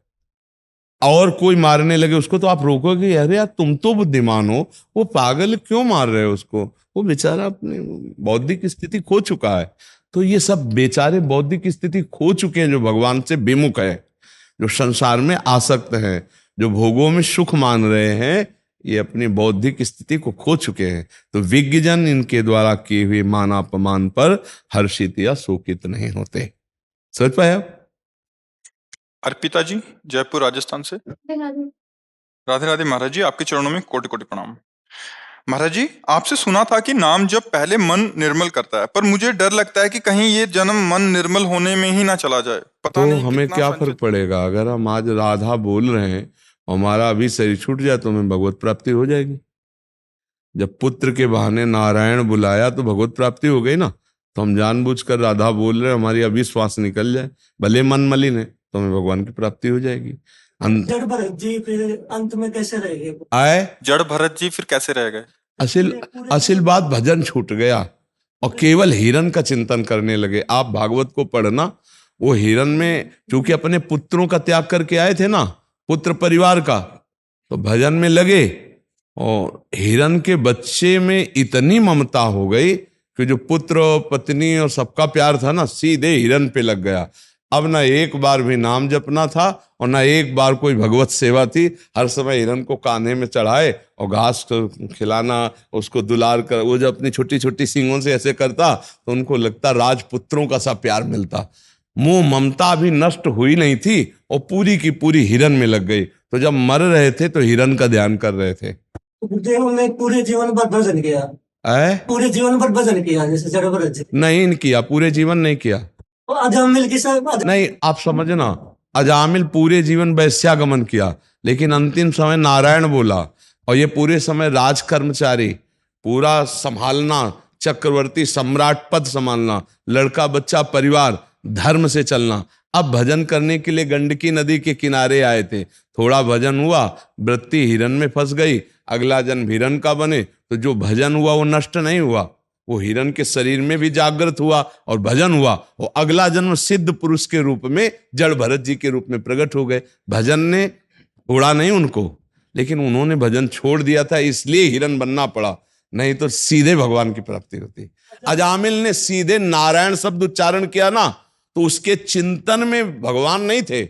और कोई मारने लगे उसको तो आप रोकोगे, अरे यार तुम तो बुद्धिमान हो, वो पागल क्यों मार रहे हो उसको? वो बेचारा अपनी बौद्धिक स्थिति खो चुका है। तो ये सब बेचारे बौद्धिक स्थिति खो चुके हैं, जो भगवान से विमुख है, जो संसार में आसक्त हैं, जो भोगों में सुख मान रहे हैं, ये अपनी बौद्धिक स्थिति को खो चुके हैं। तो विज्ञजन इनके द्वारा किए हुए मान अपमान पर हर्षित या शोकित नहीं होते। समझ पाए आप? अर्पिता जी, जयपुर राजस्थान से। राधे राधे महाराज जी, आपके चरणों में कोटि कोटि प्रणाम। महाराज जी, आपसे सुना था कि नाम जब पहले मन निर्मल करता है, पर मुझे डर लगता है कि कहीं ये जन्म मन निर्मल होने में ही ना चला जाए। पता तो नहीं हमें कितना क्या संचित। फर्क पड़ेगा? अगर हम आज राधा बोल रहे हैं, हमारा अभी शरीर छूट जाए तो हमें भगवत प्राप्ति हो जाएगी। जब पुत्र के बहाने नारायण बुलाया तो भगवत प्राप्ति हो गई ना। तो हम जानबूझकर राधा बोल रहे हैं, हमारी अभी श्वास निकल जाए, भले मन मलिन है, तो हमें भगवान की प्राप्ति हो जाएगी। जड़ भरत जी फिर अंत में कैसे रहेंगे? आए जड़ भरत जी फिर कैसे रह गए? असिल बात, भजन छूट गया और केवल हिरन का चिंतन करने लगे। आप भागवत को पढ़ना, वो हिरन में चूंकि अपने पुत्रों का त्याग करके आए थे ना, पुत्र परिवार का, तो भजन में लगे और हिरन के बच्चे में इतनी ममता हो गई कि जो पुत्र पत्नी और सबका प्यार था ना, सीधे हिरन पे लग गया। अब ना एक बार भी नाम जपना था और ना एक बार कोई भगवत सेवा थी। हर समय हिरन को कान्हे में चढ़ाए और घास खिलाना, उसको दुलार कर, वो जब अपनी छोटी छोटी सींगों से ऐसे करता तो उनको लगता राजपुत्रों का सा प्यार मिलता। मोह ममता भी नष्ट हुई नहीं थी और पूरी की पूरी हिरन में लग गई। तो जब मर रहे थे तो हिरन का ध्यान कर रहे थे। गुरुदेव ने पूरे जीवन भर भजन किया, पूरे जीवन भर भजन किया जैसे जड़ भरत जी? नहीं किया, पूरे जीवन नहीं किया। अजामिल की सब नहीं, आप समझना, अजामिल पूरे जीवन वैश्यागमन किया, लेकिन अंतिम समय नारायण बोला। और ये पूरे समय राज कर्मचारी, पूरा संभालना, चक्रवर्ती सम्राट पद संभालना, लड़का बच्चा परिवार, धर्म से चलना। अब भजन करने के लिए गंडकी नदी के किनारे आए थे, थोड़ा भजन हुआ, वृत्ति हिरन में फंस गई, अगला जन्म हिरन का बने। तो जो भजन हुआ वो नष्ट नहीं हुआ, वो हिरन के शरीर में भी जागृत हुआ और भजन हुआ, और अगला जन्म सिद्ध पुरुष के रूप में जड़ भरत जी के रूप में प्रकट हो गए। भजन ने छोड़ा नहीं उनको, लेकिन उन्होंने भजन छोड़ दिया था, इसलिए हिरन बनना पड़ा, नहीं तो सीधे भगवान की प्राप्ति होती। अजामिल ने सीधे नारायण शब्द उच्चारण किया ना, तो उसके चिंतन में भगवान नहीं थे,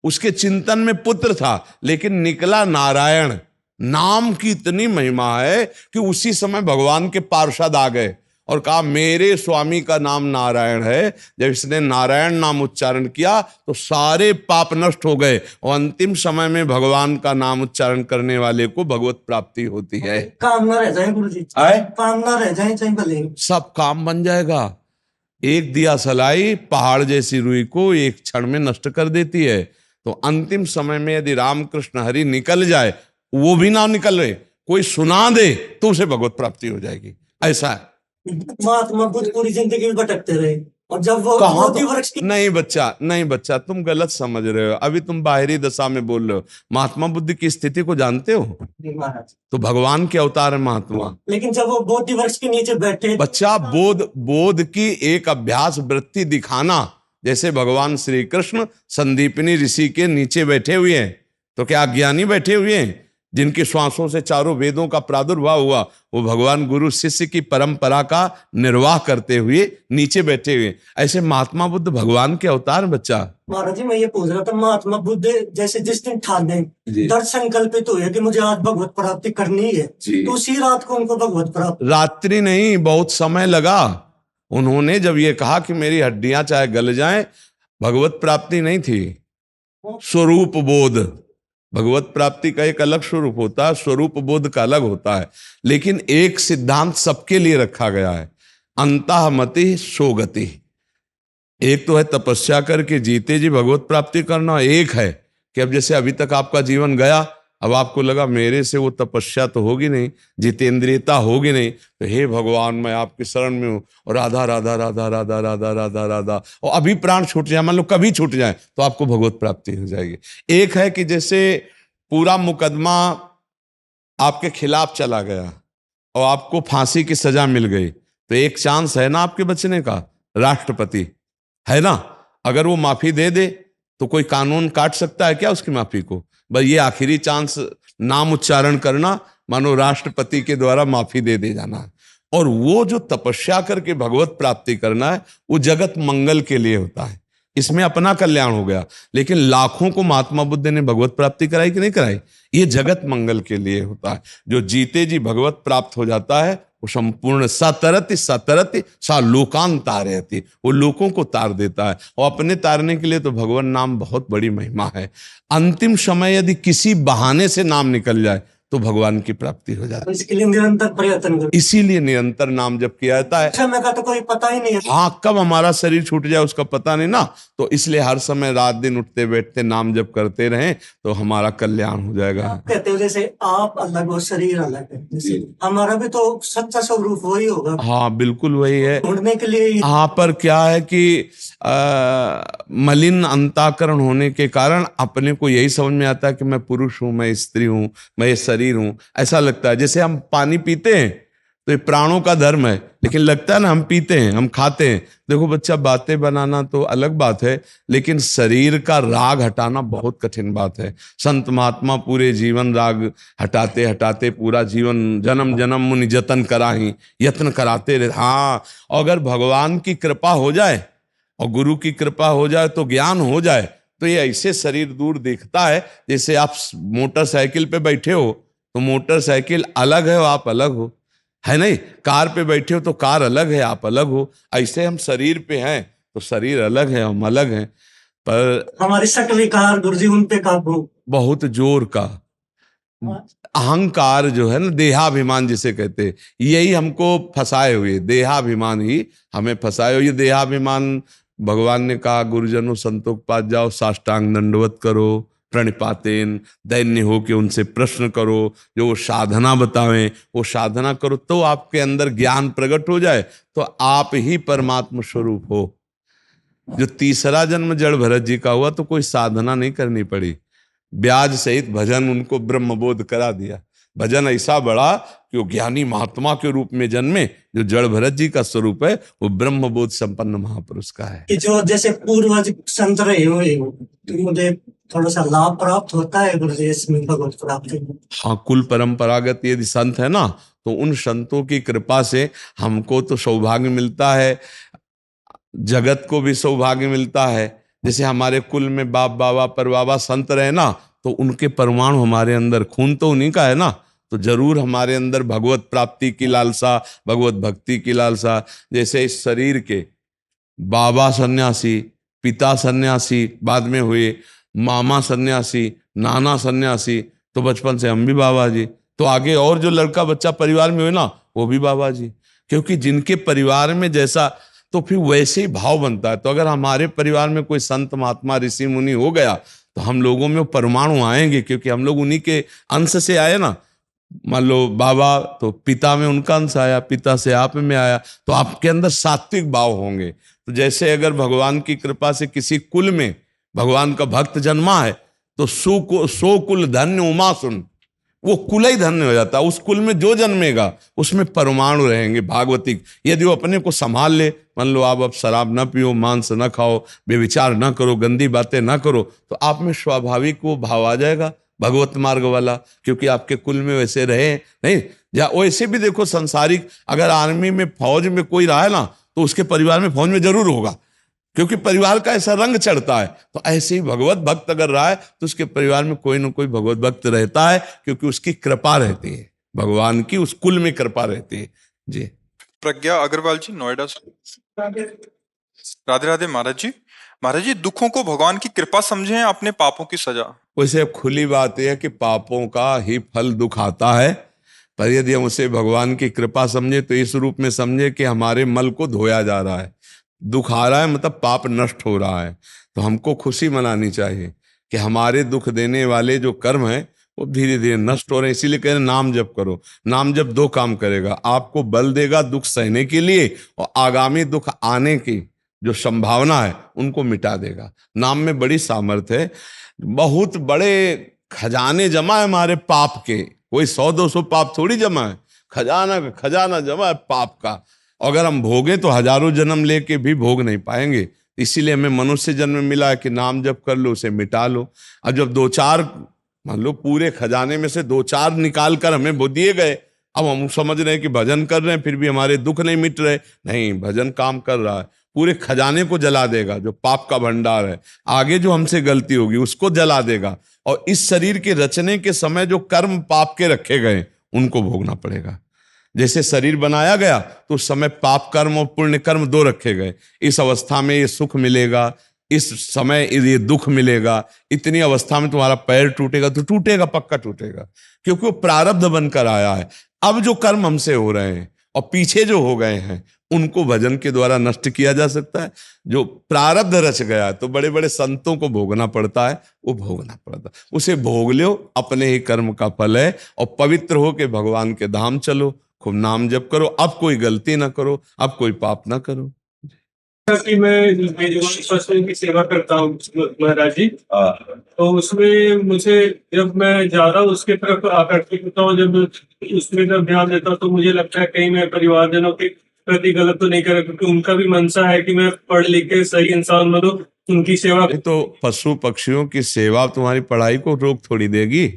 उसके चिंतन में पुत्र था, लेकिन निकला नारायण। नाम की इतनी महिमा है कि उसी समय भगवान के पार्षद आ गए और कहा मेरे स्वामी का नाम नारायण है। जब इसने नारायण नाम उच्चारण किया तो सारे पाप नष्ट हो गए और अंतिम समय में भगवान का नाम उच्चारण करने वाले को भगवत प्राप्ति होती है। काम ना रह जाए गुरु जी, काम ना रह जाए, चाहे भले सब काम बन जाएगा। एक दिया सलाई पहाड़ जैसी रुई को एक क्षण में नष्ट कर देती है। तो अंतिम समय में यदि रामकृष्ण हरि निकल जाए, वो भी ना निकल रहे, कोई सुना दे तो उसे भगवत प्राप्ति हो जाएगी। ऐसा है। महात्मा बुद्ध पूरी जिंदगी में भटकते रहे और जब वो बोधि वृक्ष की... नहीं बच्चा, तुम गलत समझ रहे हो। अभी तुम बाहरी दशा में बोल रहे हो। महात्मा बुद्ध की स्थिति को जानते हो? तो भगवान के अवतार है महात्मा। लेकिन जब वो बोधि वृक्ष के नीचे बैठे, बच्चा, बोध की एक अभ्यास वृत्ति दिखाना, जैसे भगवान श्री कृष्ण संदीपनी ऋषि के नीचे बैठे हुए हैं, तो क्या अज्ञानी बैठे हुए हैं? जिनके श्वासों से चारों वेदों का प्रादुर्भाव हुआ, वो भगवान गुरु शिष्य की परंपरा का निर्वाह करते हुए नीचे बैठे हुए। ऐसे महात्मा बुद्ध भगवान के अवतार बच्चा। महाराज जी मैं ये पूछ रहा था, महात्मा बुद्ध जैसे जिस दिन ठाने दृढ़ संकल्पित हुए कि मुझे आज भगवत प्राप्ति करनी है, तो उसी रात को उनको भगवत प्राप्ति? रात्रि नहीं, बहुत समय लगा। उन्होंने जब ये कहा कि मेरी हड्डियां चाहे गल जाएं, भगवत प्राप्ति नहीं थी, स्वरूप बोध। भगवत प्राप्ति का एक अलग स्वरूप होता है, स्वरूप बोध का अलग होता है। लेकिन एक सिद्धांत सबके लिए रखा गया है, अंतःमति सोगति। एक तो है तपस्या करके जीते जी भगवत प्राप्ति करना, एक है कि अब जैसे अभी तक आपका जीवन गया, अब आपको लगा मेरे से वो तपस्या तो होगी नहीं, जितेंद्रियता होगी नहीं, तो हे भगवान मैं आपकी शरण में हूँ, और राधा राधा राधा राधा राधा राधा राधा, और अभी प्राण छूट जाए, मान लो कभी छूट जाए, तो आपको भगवत प्राप्ति हो जाएगी। एक है कि जैसे पूरा मुकदमा आपके खिलाफ चला गया और आपको फांसी की सजा मिल गई, तो एक चांस है ना आपके बचने का, राष्ट्रपति है ना, अगर वो माफी दे दे तो कोई कानून काट सकता है क्या उसकी माफी को? बस ये आखिरी चांस नाम उच्चारण करना, मानो राष्ट्रपति के द्वारा माफी दे जाना है। और वो जो तपस्या करके भगवत प्राप्ति करना है, वो जगत मंगल के लिए होता है, इसमें अपना कल्याण हो गया। लेकिन लाखों को महात्मा बुद्ध ने भगवत प्राप्ति कराई कि नहीं कराई? ये जगत मंगल के लिए होता है। जो जीते जी भगवत प्राप्त हो जाता है, वो संपूर्ण सतरति सतरति सा लोकान तारयति, वो लोगों को तार देता है। और अपने तारने के लिए तो भगवान नाम बहुत बड़ी महिमा है। अंतिम समय यदि किसी बहाने से नाम निकल जाए तो भगवान की प्राप्ति हो जाती है। इसके लिए निरंतर प्रयत्न करो, इसीलिए निरंतर नाम जप किया जाता है। समय का तो कोई पता ही नहीं है। हाँ, कब हमारा शरीर छूट जाए उसका पता नहीं ना, तो इसलिए हर समय रात दिन उठते बैठते नाम जप करते रहें तो हमारा कल्याण हो जाएगा। आप कहते हो जैसे आप अलग हो, शरीर अलग है, जैसे हमारा भी तो सच्चा स्वरूप वही होगा। हाँ बिल्कुल वही है। ढूंढने के लिए यहाँ पर क्या है कि मलिन अंतःकरण होने के कारण अपने को यही समझ में आता है कि मैं पुरुष हूं, मैं स्त्री हूं, मैं ये शरीर हूं। ऐसा लगता है जैसे हम पानी पीते हैं तो ये प्राणों का धर्म है, लेकिन लगता है ना हम पीते हैं, हम खाते हैं। देखो बच्चा, बातें बनाना तो अलग बात है, लेकिन शरीर का राग हटाना बहुत कठिन बात है। संत महात्मा पूरे जीवन राग हटाते हटाते पूरा जीवन जन्म जन्म मुनि जतन कराही, यत्न कराते रहे। हाँ, अगर भगवान की कृपा हो जाए और गुरु की कृपा हो जाए तो ज्ञान हो जाए, तो ये ऐसे शरीर दूर दिखता है जैसे आप मोटरसाइकिल पे बैठे हो तो मोटरसाइकिल अलग है और आप अलग हो, है नहीं? कार पे बैठे हो तो कार अलग है, आप अलग हो। ऐसे हम शरीर पे हैं तो शरीर अलग है, हम अलग हैं। पर हमारी शक्ल विकार गुरुजी उन पे काबू, बहुत जोर का अहंकार जो है ना, देहाभिमान जिसे कहते हैं, यही हमको फंसाए हुए, देहाभिमान ही हमें फंसाए हुए। ये देहाभिमान भगवान ने कहा गुरुजनों संतों के पास जाओ, साष्टांग दंडवत करो, प्रणिपातेन, दैन्य हो के उनसे प्रश्न करो, जो वो साधना बतावें वो साधना करो, तो आपके अंदर ज्ञान प्रकट हो जाए तो आप ही परमात्मा स्वरूप हो। जो तीसरा जन्म जड़ भरत जी का हुआ तो कोई साधना नहीं करनी पड़ी, ब्याज सहित भजन उनको ब्रह्मबोध करा दिया। भजन ऐसा बड़ा कि वो ज्ञानी महात्मा के रूप में जन्मे। जो जड़ भरत जी का स्वरूप है वो ब्रह्मबोध संपन्न महापुरुष का है। कि जो जैसे पूर्वज संत रहे हुए तो मुझे थोड़ा सा लाभ प्राप्त होता है गुरुजी इसमें भगवत प्राप्ति। हाँ, कुल परंपरागत यदि संत है ना, तो उन संतों की कृपा से हमको तो सौभाग्य मिलता है, जगत को भी सौभाग्य मिलता है। जैसे हमारे कुल में बाप बाबा परबाबा संत रहे ना, तो उनके परमाणु हमारे अंदर, खून तो उन्हीं का है ना, तो जरूर हमारे अंदर भगवत प्राप्ति की लालसा, भगवत भक्ति की लालसा। जैसे इस शरीर के बाबा सन्यासी, पिता सन्यासी बाद में हुए, मामा सन्यासी, नाना सन्यासी, तो बचपन से हम भी बाबा जी, तो आगे और जो लड़का बच्चा परिवार में हुए ना वो भी बाबा जी, क्योंकि जिनके परिवार में जैसा तो फिर वैसे ही भाव बनता है। तो अगर हमारे परिवार में कोई संत महात्मा ऋषि मुनि हो गया तो हम लोगों में वो परमाणु आएंगे, क्योंकि हम लोग उन्हीं के अंश से आए ना। मान लो बाबा तो पिता में उनका अंश आया, पिता से आप में आया, तो आपके अंदर सात्विक भाव होंगे। तो जैसे अगर भगवान की कृपा से किसी कुल में भगवान का भक्त जन्मा है तो सो कुल धन्य उमा सुन, वो कुल ही धन्य हो जाता है। उस कुल में जो जन्मेगा उसमें परमाणु रहेंगे भागवतिक। यदि वो अपने को संभाल ले, मान लो आप अब शराब ना पियो, मांस ना खाओ, बेविचार ना करो, गंदी बातें ना करो, तो आप में स्वाभाविक वो भाव आ जाएगा, भगवत मार्ग वाला, क्योंकि आपके कुल में वैसे रहे नहीं। या वैसे भी देखो संसारिक, अगर आर्मी में फौज में कोई रहा है ना, तो उसके परिवार में फौज में जरूर होगा, क्योंकि परिवार का ऐसा रंग चढ़ता है। तो ऐसे ही भगवत भक्त अगर रहा है तो उसके परिवार में कोई ना कोई भगवत भक्त रहता है, क्योंकि उसकी कृपा रहती है, भगवान की उस कुल में कृपा रहती है जी। प्रज्ञा अग्रवाल जी, नोएडा से। राधे राधे महाराज जी। महाराज जी, दुखों को भगवान की कृपा समझें या अपने पापों की सजा? वैसे अब खुली बात यह है कि पापों का ही फल दुख आता है, पर यदि हम उसे भगवान की कृपा समझे तो इस रूप में समझे कि हमारे मल को धोया जा रहा है। दुख आ रहा है मतलब पाप नष्ट हो रहा है, तो हमको खुशी मनानी चाहिए कि हमारे दुख देने वाले जो कर्म हैं वो धीरे धीरे नष्ट हो रहे हैं। इसीलिए कह रहे नाम जप करो। नाम जप दो काम करेगा, आपको बल देगा दुख सहने के लिए, और आगामी दुख आने की जो संभावना है उनको मिटा देगा। नाम में बड़ी सामर्थ्य है। बहुत बड़े खजाने जमा है हमारे पाप के, कोई 100-200 पाप थोड़ी जमा है, खजाना का खजाना जमा है पाप का। अगर हम भोगे तो हजारों जन्म लेके भी भोग नहीं पाएंगे। इसीलिए हमें मनुष्य जन्म मिला है कि नाम जप कर लो, उसे मिटा लो। अब जब 2-4 मान लो पूरे खजाने में से 2-4 निकाल कर हमें वो दिए गए, अब हम समझ रहे हैं कि भजन कर रहे हैं फिर भी हमारे दुख नहीं मिट रहे। नहीं, भजन काम कर रहा है, पूरे खजाने को जला देगा जो पाप का भंडार है। आगे जो हमसे गलती होगी उसको जला देगा, और इस शरीर के रचने के समय जो कर्म पाप के रखे गए उनको भोगना पड़ेगा। जैसे शरीर बनाया गया तो उस समय पाप कर्म और पुण्य कर्म 2 रखे गए। इस अवस्था में ये सुख मिलेगा, इस समय ये दुख मिलेगा, इतनी अवस्था में तुम्हारा पैर टूटेगा तो टूटेगा, पक्का टूटेगा, क्योंकि वो प्रारब्ध बनकर आया है। अब जो कर्म हमसे हो रहे हैं और पीछे जो हो गए हैं उनको भजन के द्वारा नष्ट किया जा सकता है। जो प्रारब्ध रच गया तो बड़े बड़े संतों को भोगना पड़ता है, वो भोगना पड़ता है, उसे भोग लो, अपने ही कर्म का फल है। और पवित्र हो के भगवान के धाम चलो, खूब नाम जप करो, अब कोई गलती ना करो, अब कोई पाप ना करो। कि मैं मेजबान पशुओं की सेवा करता हूँ महाराज जी, तो उसमें मुझे जब मैं ज्यादा उसके तरफ आकर्षित होता हूँ, जब उसमें जब ध्यान देता हूँ तो मुझे लगता है कहीं मैं परिवारजनों के प्रति गलत तो नहीं करा, क्योंकि उनका भी मनसा है कि मैं पढ़ लिख के सही इंसान बनूं, उनकी सेवा। तो पशु पक्षियों की सेवा तुम्हारी पढ़ाई को रोक थोड़ी देगी,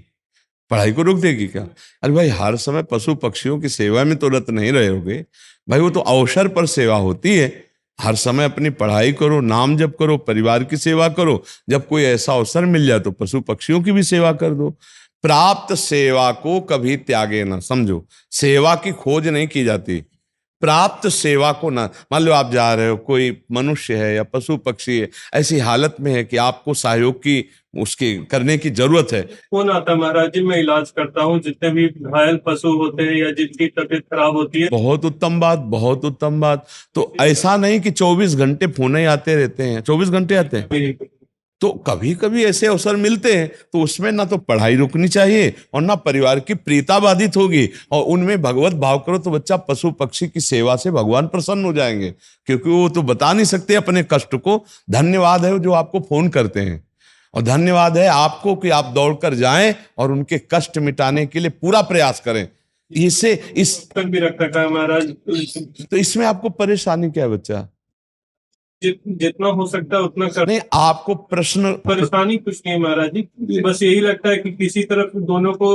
पढ़ाई को रोक देगी क्या? अरे भाई, हर समय पशु पक्षियों की सेवा में तो रत नहीं रहोगे भाई, वो तो अवसर पर सेवा होती है। हर समय अपनी पढ़ाई करो, नाम जप करो, परिवार की सेवा करो। जब कोई ऐसा अवसर मिल जाए तो पशु पक्षियों की भी सेवा कर दो। प्राप्त सेवा को कभी त्यागे ना, समझो, सेवा की खोज नहीं की जाती, प्राप्त सेवा को ना। मान लो आप जा रहे हो, कोई मनुष्य है या पशु पक्षी है ऐसी हालत में है कि आपको सहयोग की उसके करने की जरूरत है। फोन आता महाराज जी, मैं इलाज करता हूँ जितने भी घायल पशु होते हैं या जिनकी तबीयत खराब होती है। बहुत उत्तम बात, बहुत उत्तम बात। तो ऐसा नहीं कि 24 घंटे फोन ही आते रहते हैं, 24 घंटे आते हैं, तो कभी कभी ऐसे अवसर मिलते हैं तो उसमें ना तो पढ़ाई रुकनी चाहिए और ना परिवार की प्रीता बाधित होगी, और उनमें भगवत भाव करो तो बच्चा पशु पक्षी की सेवा से भगवान प्रसन्न हो जाएंगे, क्योंकि वो तो बता नहीं सकते अपने कष्ट को। धन्यवाद है जो आपको फोन करते हैं, और धन्यवाद है आपको कि आप दौड़कर जाएं और उनके कष्ट मिटाने के लिए पूरा प्रयास करें। इससे इस तक भी रख रखा है महाराज, तो इसमें आपको परेशानी क्या है बच्चा? जितना हो सकता है उतना कर। नहीं, आपको प्रश्न परेशानी कुछ नहीं महाराज जी, बस यही लगता है कि किसी तरफ दोनों को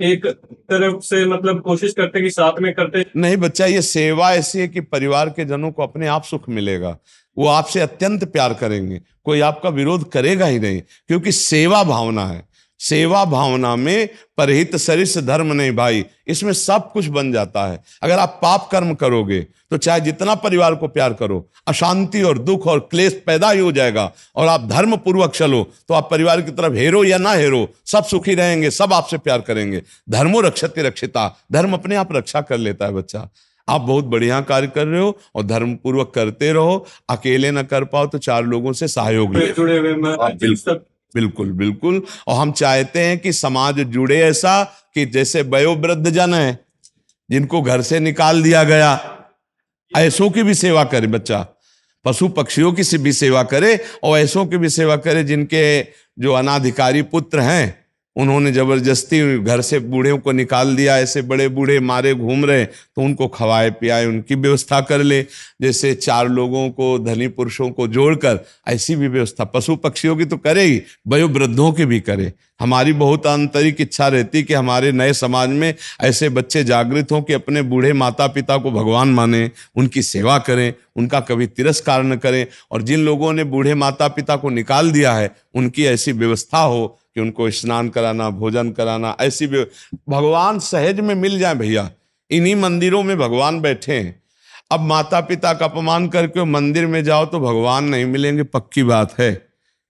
एक तरफ से मतलब कोशिश करते कि साथ में करते। नहीं बच्चा, ये सेवा ऐसी है कि परिवार के जनों को अपने आप सुख मिलेगा, वो आपसे अत्यंत प्यार करेंगे, कोई आपका विरोध करेगा ही नहीं, क्योंकि सेवा भावना है। सेवा भावना में परहित सरिस धर्म नहीं भाई, इसमें सब कुछ बन जाता है। अगर आप पाप कर्म करोगे तो चाहे जितना परिवार को प्यार करो, अशांति और दुख और क्लेश पैदा ही हो जाएगा। और आप धर्म पूर्वक चलो तो आप परिवार की तरफ हेरो या ना हेरो सब सुखी रहेंगे, सब आपसे प्यार करेंगे। धर्मो रक्षते रक्षिता, धर्म अपने आप रक्षा कर लेता है बच्चा। आप बहुत बढ़िया कार्य कर रहे हो और धर्म पूर्वक करते रहो। अकेले न कर पाओ तो 4 लोगों से सहयोग लो। जुड़े हुए बिल्कुल बिल्कुल। और हम चाहते हैं कि समाज जुड़े ऐसा कि जैसे वयोवृद्ध जन है जिनको घर से निकाल दिया गया, ऐसों की भी सेवा करे बच्चा, पशु पक्षियों की भी सेवा करे और ऐसों की भी सेवा करे जिनके जो अनाधिकारी पुत्र हैं उन्होंने जबरदस्ती घर से बूढ़े को निकाल दिया, ऐसे बड़े बूढ़े मारे घूम रहे, तो उनको खवाए पियाए उनकी व्यवस्था कर ले। जैसे 4 लोगों को, धनी पुरुषों को जोड़कर ऐसी भी व्यवस्था पशु पक्षियों की तो करे ही, वयोवृद्धों की भी करे। हमारी बहुत आंतरिक इच्छा रहती कि हमारे नए समाज में ऐसे बच्चे जागृत हों कि अपने बूढ़े माता पिता को भगवान माने, उनकी सेवा करें, उनका कभी तिरस्कार न करें। और जिन लोगों ने बूढ़े माता पिता को निकाल दिया है, उनकी ऐसी व्यवस्था हो कि उनको स्नान कराना, भोजन कराना, ऐसी भगवान सहज में मिल जाए। भैया, इन्हीं मंदिरों में भगवान बैठे हैं। अब माता पिता का अपमान करके मंदिर में जाओ तो भगवान नहीं मिलेंगे, पक्की बात है।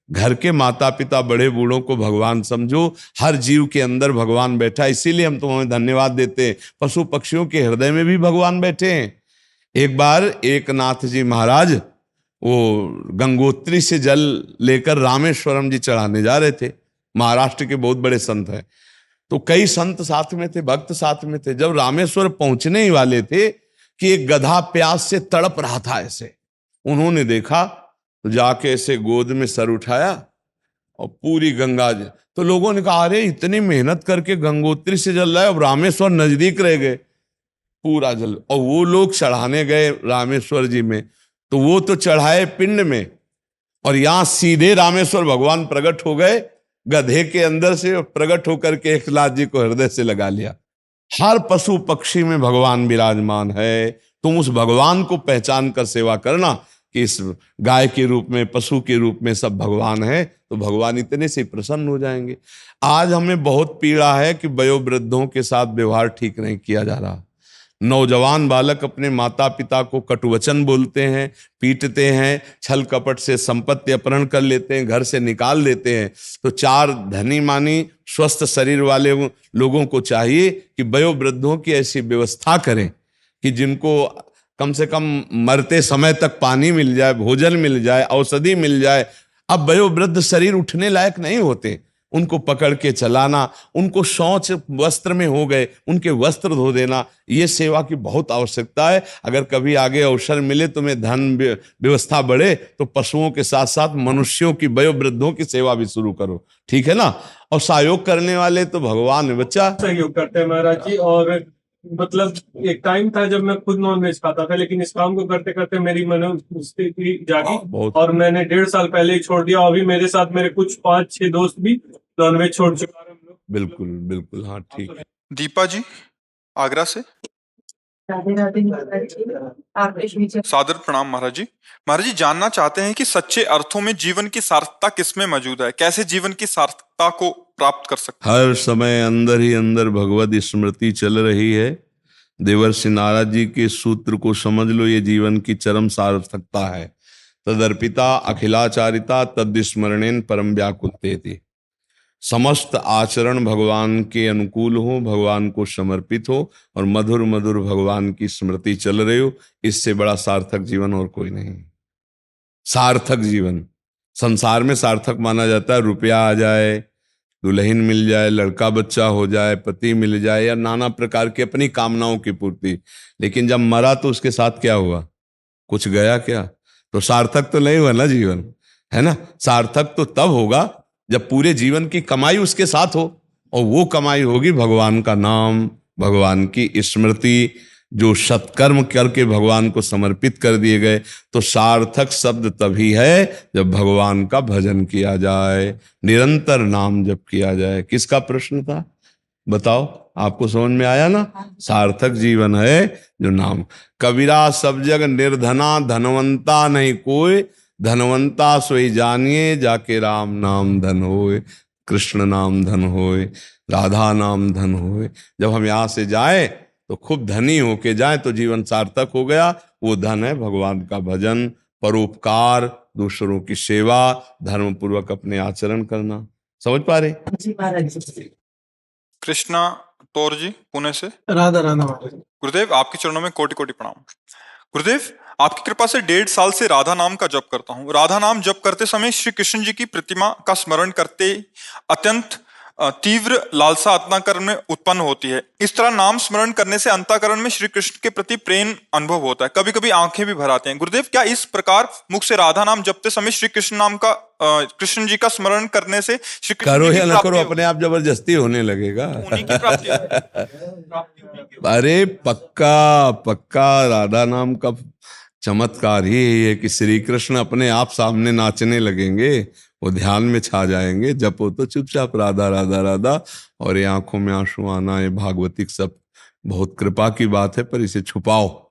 घर के माता पिता बड़े बूढ़ों को भगवान समझो। हर जीव के अंदर भगवान बैठा, इसीलिए हम तुम्हें धन्यवाद देते हैं। पशु पक्षियों के हृदय में भी भगवान बैठे हैं। एक बार एक नाथ जी महाराज वो गंगोत्री से जल लेकर रामेश्वरम जी चढ़ाने जा रहे थे। महाराष्ट्र के बहुत बड़े संत हैं, तो कई संत साथ में थे, भक्त साथ में थे। जब रामेश्वर पहुंचने ही वाले थे कि एक गधा प्यास से तड़प रहा था, ऐसे उन्होंने देखा तो जाके ऐसे गोद में सर उठाया और पूरी गंगा जी। तो लोगों ने कहा, अरे इतनी मेहनत करके गंगोत्री से जल रहा है, अब रामेश्वर नजदीक रह गए, पूरा जल। और वो लोग चढ़ाने गए रामेश्वर जी में, तो वो तो चढ़ाए पिंड में, और यहां सीधे रामेश्वर भगवान प्रकट हो गए गधे के अंदर से, प्रकट होकर के एकनाथ जी को हृदय से लगा लिया। हर पशु पक्षी में भगवान विराजमान है। तुम उस भगवान को पहचान कर सेवा करना कि इस गाय के रूप में, पशु के रूप में सब भगवान है, तो भगवान इतने से प्रसन्न हो जाएंगे। आज हमें बहुत पीड़ा है कि वयोवृद्धों के साथ व्यवहार ठीक नहीं किया जा रहा। नौजवान बालक अपने माता पिता को कटुवचन बोलते हैं, पीटते हैं, छल कपट से संपत्ति अपहरण कर लेते हैं, घर से निकाल देते हैं। तो 4 धनी मानी स्वस्थ शरीर वाले लोगों को चाहिए कि वयोवृद्धों की ऐसी व्यवस्था करें कि जिनको कम से कम मरते समय तक पानी मिल जाए, भोजन मिल जाए, औषधि मिल जाए। अब वयोवृद्ध शरीर उठने लायक नहीं होते, उनको पकड़ के चलाना, उनको शौच वस्त्र में हो गए, उनके वस्त्र धो देना, ये सेवा की बहुत आवश्यकता है। अगर कभी आगे अवसर मिले, तुम्हें धन व्यवस्था बढ़े, तो पशुओं के साथ साथ मनुष्यों की, वयोवृद्धों की सेवा भी शुरू करो, ठीक है ना। और सहयोग करने वाले तो भगवान है बच्चा। सहयोग करते हैं महाराज जी। और मतलब एक टाइम था जब मैं खुद नॉन वेज खाता था, लेकिन इस काम को करते करते मेरी मनोस्थिति जागी और मैंने 1.5 साल पहले ही छोड़ दिया। अभी मेरे साथ मेरे कुछ 5-6 दोस्त भी नॉन वेज छोड़ चुका है। हम लोग बिल्कुल बिल्कुल, हाँ ठीक है। दीपा जी आगरा से। राधे राधे महाराज जी, आपके बीच सादर प्रणाम महाराज जी। महाराज जी जानना चाहते हैं कि सच्चे अर्थों में जीवन की सार्थकता किसमें मौजूद है, कैसे जीवन की सार्थकता को प्राप्त कर सकते हैं? हर समय अंदर ही अंदर भगवत स्मृति चल रही है। देवर्षि नारद जी के सूत्र को समझ लो, ये जीवन की चरम सार्थकता है। तदर्पिता अखिलाचारिता तद्स्मरणेन परम व्याकुलतेति। समस्त आचरण भगवान के अनुकूल हो, भगवान को समर्पित हो और मधुर मधुर भगवान की स्मृति चल रही हो, इससे बड़ा सार्थक जीवन और कोई नहीं। सार्थक जीवन संसार में सार्थक माना जाता है, रुपया आ जाए, दुल्हन मिल जाए, लड़का बच्चा हो जाए, पति मिल जाए, या नाना प्रकार की अपनी कामनाओं की पूर्ति। लेकिन जब मरा तो उसके साथ क्या हुआ? कुछ गया क्या? तो सार्थक तो नहीं हुआ ना जीवन, है ना। सार्थक तो तब होगा जब पूरे जीवन की कमाई उसके साथ हो, और वो कमाई होगी भगवान का नाम, भगवान की स्मृति, जो सत्कर्म करके भगवान को समर्पित कर दिए गए। तो सार्थक शब्द तभी है जब भगवान का भजन किया जाए, निरंतर नाम जप किया जाए। किसका प्रश्न था बताओ, आपको समझ में आया ना? सार्थक जीवन है जो नाम। कबीरा सब जग निर्धना, धनवंता नहीं कोई, धनवंता सोई जानिए, जाके राम नाम धन होए, कृष्ण नाम धन होए, राधा नाम धन होए। जब हम यहाँ से जाए तो खूब धनी होके जाए तो जीवन सार्थक हो गया। वो धन है भगवान का भजन, परोपकार, दूसरों की सेवा, धर्म पूर्वक अपने आचरण करना। समझ पा रहे? जी महाराज जी। कृष्णा तौर जी पुणे से। राधा राधा महाराज। गुरुदेव आपके चरणों में कोटि कोटि प्रणाम। गुरुदेव आपकी कृपा से 1.5 साल से राधा नाम का जप करता हूँ। राधा नाम जप करते समय श्री कृष्ण जी की प्रतिमा का स्मरण करते अत्यंत तीव्र लालसा अंतःकरण में उत्पन्न होती है। इस तरह नाम स्मरण करने से अंतःकरण में श्री कृष्ण के प्रति प्रेम अनुभव होता है, कभी कभी आंखें भी भर आते हैं। गुरुदेव क्या इस प्रकार मुख से राधा नाम जपते समय श्री कृष्ण नाम का कृष्ण जी का स्मरण करने से श्री कृष्ण करो जी की या ना प्राप्ति करो, होगी। अपने आप जबरदस्ती होने लगेगा। उन्हीं की प्राप्ति प्राप्ति उन्हीं की। अरे पक्का पक्का, राधा नाम का चमत्कार ही यही है कि श्री कृष्ण अपने आप सामने नाचने लगेंगे, वो ध्यान में छा जाएंगे। जपो तो चुपचाप राधा राधा राधा, और ये आंखों में आंसू आना, ये भागवतिक सब बहुत कृपा की बात है, पर इसे छुपाओ,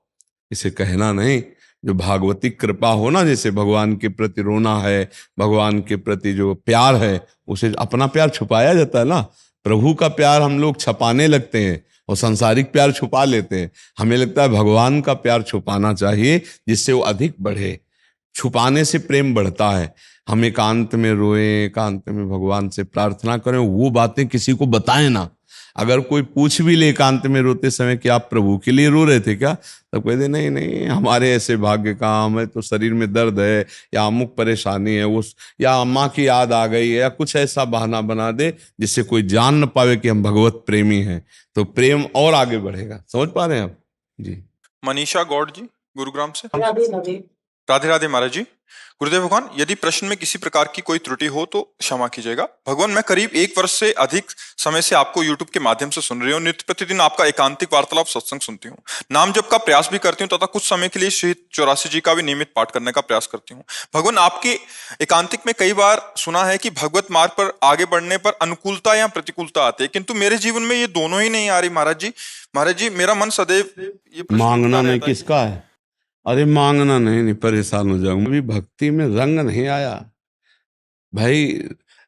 इसे कहना नहीं। जो भागवतिक कृपा हो ना, जैसे भगवान के प्रति रोना है, भगवान के प्रति जो प्यार है, उसे अपना प्यार छुपाया जाता है ना। प्रभु का प्यार हम लोग छपाने लगते हैं और सांसारिक प्यार छुपा लेते हैं। हमें लगता है भगवान का प्यार छुपाना चाहिए जिससे वो अधिक बढ़े। छुपाने से प्रेम बढ़ता है। हम एकांत में रोएं, एकांत में भगवान से प्रार्थना करें, वो बातें किसी को बताएं ना। अगर कोई पूछ भी ले एकांत में रोते समय कि आप प्रभु के लिए रो रहे थे क्या, तब कहते नहीं नहीं, हमारे ऐसे भाग्य का, हमें तो शरीर में दर्द है या अमुक परेशानी है, उस या अम्मा की याद आ गई है, या कुछ ऐसा बहाना बना दे जिससे कोई जान न पावे कि हम भगवत प्रेमी हैं, तो प्रेम और आगे बढ़ेगा। समझ पा रहे हैं आप जी? मनीषा गौड़ जी, गुरुग्राम से। राधे राधे। राधे राधे महाराज जी। गुरुदेव भगवान, यदि प्रश्न में किसी प्रकार की कोई त्रुटि हो तो क्षमा कीजिएगा। भगवान, मैं करीब 1 वर्ष से अधिक समय से आपको YouTube के माध्यम से सुन रही हूँ। नित्य प्रतिदिन आपका एकांतिक वार्तालाप सत्संग सुनती हूँ, नाम जप का प्रयास भी करती हूँ तथा कुछ समय के लिए श्री 84 जी का भी नियमित पाठ करने का प्रयास करती हूँ। भगवान, आपके एकांतिक में कई बार सुना है कि भगवत मार्ग पर आगे बढ़ने पर अनुकूलता या प्रतिकूलता आती है, किंतु मेरे जीवन में ये दोनों ही नहीं आ रही महाराज जी। महाराज जी, मेरा मन सदैव ये प्रश्न मांगना उठता नहीं रहता है। किसका है? अरे मांगना नहीं, नहीं परेशान हो जाऊंगा। अभी भक्ति में रंग नहीं आया भाई।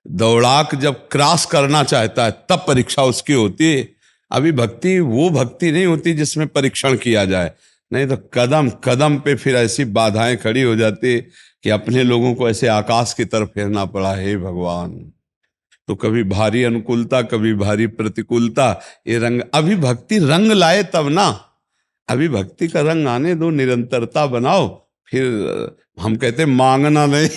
दौड़ाक जब क्रॉस करना चाहता है तब परीक्षा उसकी होती है। अभी भक्ति वो भक्ति नहीं होती जिसमें परीक्षण किया जाए, नहीं तो कदम कदम पे फिर ऐसी बाधाएं खड़ी हो जाती कि अपने लोगों को ऐसे आकाश की तरफ फेरना पड़ा। हे भगवान, तो कभी भारी अनुकूलता, कभी भारी प्रतिकूलता, ये रंग। अभी भक्ति रंग लाए तब ना, अभी भक्ति का रंग आने दो, निरंतरता बनाओ, फिर हम कहते मांगना नहीं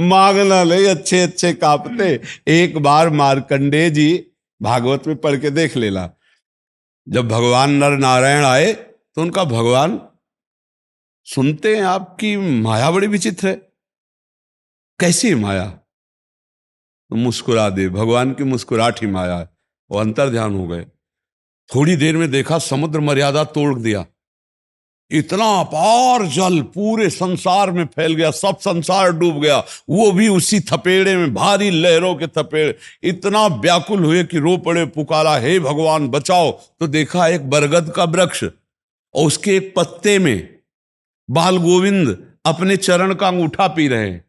मांगना नहीं, अच्छे अच्छे कांपते। एक बार मार्कंडेय जी भागवत में पढ़ के देख लेना, जब भगवान नर नारायण आए तो उनका भगवान सुनते हैं आपकी माया बड़ी विचित्र है। कैसी माया? तो मुस्कुरा दे, भगवान की मुस्कुराहट ही माया है। वो अंतर ध्यान हो गए। थोड़ी देर में देखा समुद्र मर्यादा तोड़ दिया, इतना अपार जल पूरे संसार में फैल गया, सब संसार डूब गया, वो भी उसी थपेड़े में, भारी लहरों के थपेड़े। इतना व्याकुल हुए कि रो पड़े, पुकारा हे भगवान बचाओ। तो देखा एक बरगद का वृक्ष और उसके एक पत्ते में बाल गोविंद अपने चरण का अंगूठा पी रहे हैं।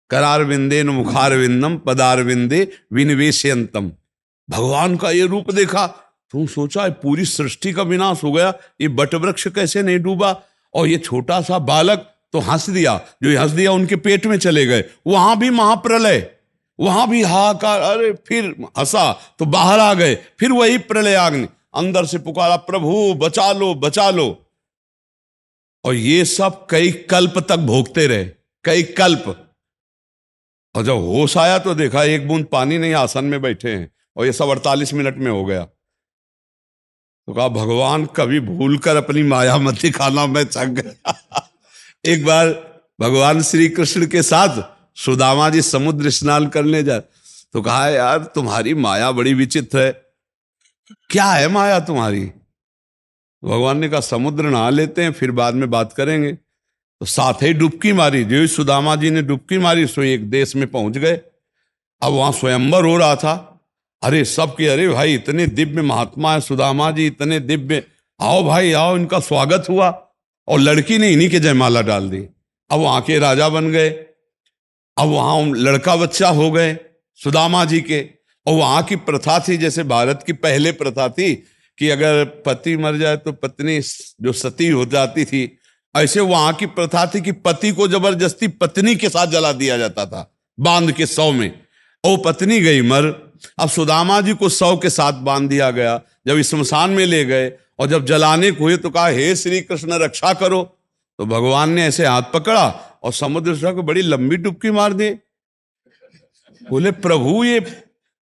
करार विंदे न मुखार विंदम पदार विंदे विनिवेशयंतम। भगवान का ये रूप देखा, तुम सोचा पूरी सृष्टि का विनाश हो गया, ये बट वृक्ष कैसे नहीं डूबा? और ये छोटा सा बालक तो हंस दिया, जो हंस दिया उनके पेट में चले गए, वहां भी महाप्रलय, वहां भी हाहाकार। अरे फिर हंसा तो बाहर आ गए, फिर वही प्रलय आग्नि, अंदर से पुकारा प्रभु बचा लो बचा लो। और ये सब कई कल्प तक भोगते रहे, कई कल्प। और जब होश आया तो देखा एक बूंद पानी नहीं, आसन में बैठे हैं, और ये सब 48 मिनट में हो गया। तो कहा भगवान कभी भूल कर अपनी माया मत दिखाना, मैं थक गया। एक बार भगवान श्री कृष्ण के साथ सुदामा जी समुद्र स्नान करने जा, तो कहा यार तुम्हारी माया बड़ी विचित्र है, क्या है माया तुम्हारी? भगवान ने कहा समुद्र नहा लेते हैं, फिर बाद में बात करेंगे। तो साथ ही डुबकी मारी, जो सुदामा जी ने डुबकी मारी सो एक देश में पहुंच गए। अब वहां स्वयंवर हो रहा था। अरे सबके, अरे भाई इतने दिव्य महात्मा है सुदामा जी, इतने दिव्य, आओ भाई आओ, इनका स्वागत हुआ। और लड़की ने इन्हीं के जयमाला डाल दी। अब वहां के राजा बन गए, अब वहां लड़का बच्चा हो गए सुदामा जी के। और वहां की प्रथा थी, जैसे भारत की पहले प्रथा थी कि अगर पति मर जाए तो पत्नी जो सती हो जाती थी, ऐसे वहां की प्रथा थी कि पति को जबरदस्ती पत्नी के साथ जला दिया जाता था, बांध के 100 में। और पत्नी गई मर, अब सुदामा जी को 100 के साथ बांध दिया गया। जब स्मशान में ले गए और जब जलाने को हुए तो कहा हे श्री कृष्ण रक्षा करो। तो भगवान ने ऐसे हाथ पकड़ा और समुद्र को बड़ी लंबी डुबकी मार दी। बोले प्रभु ये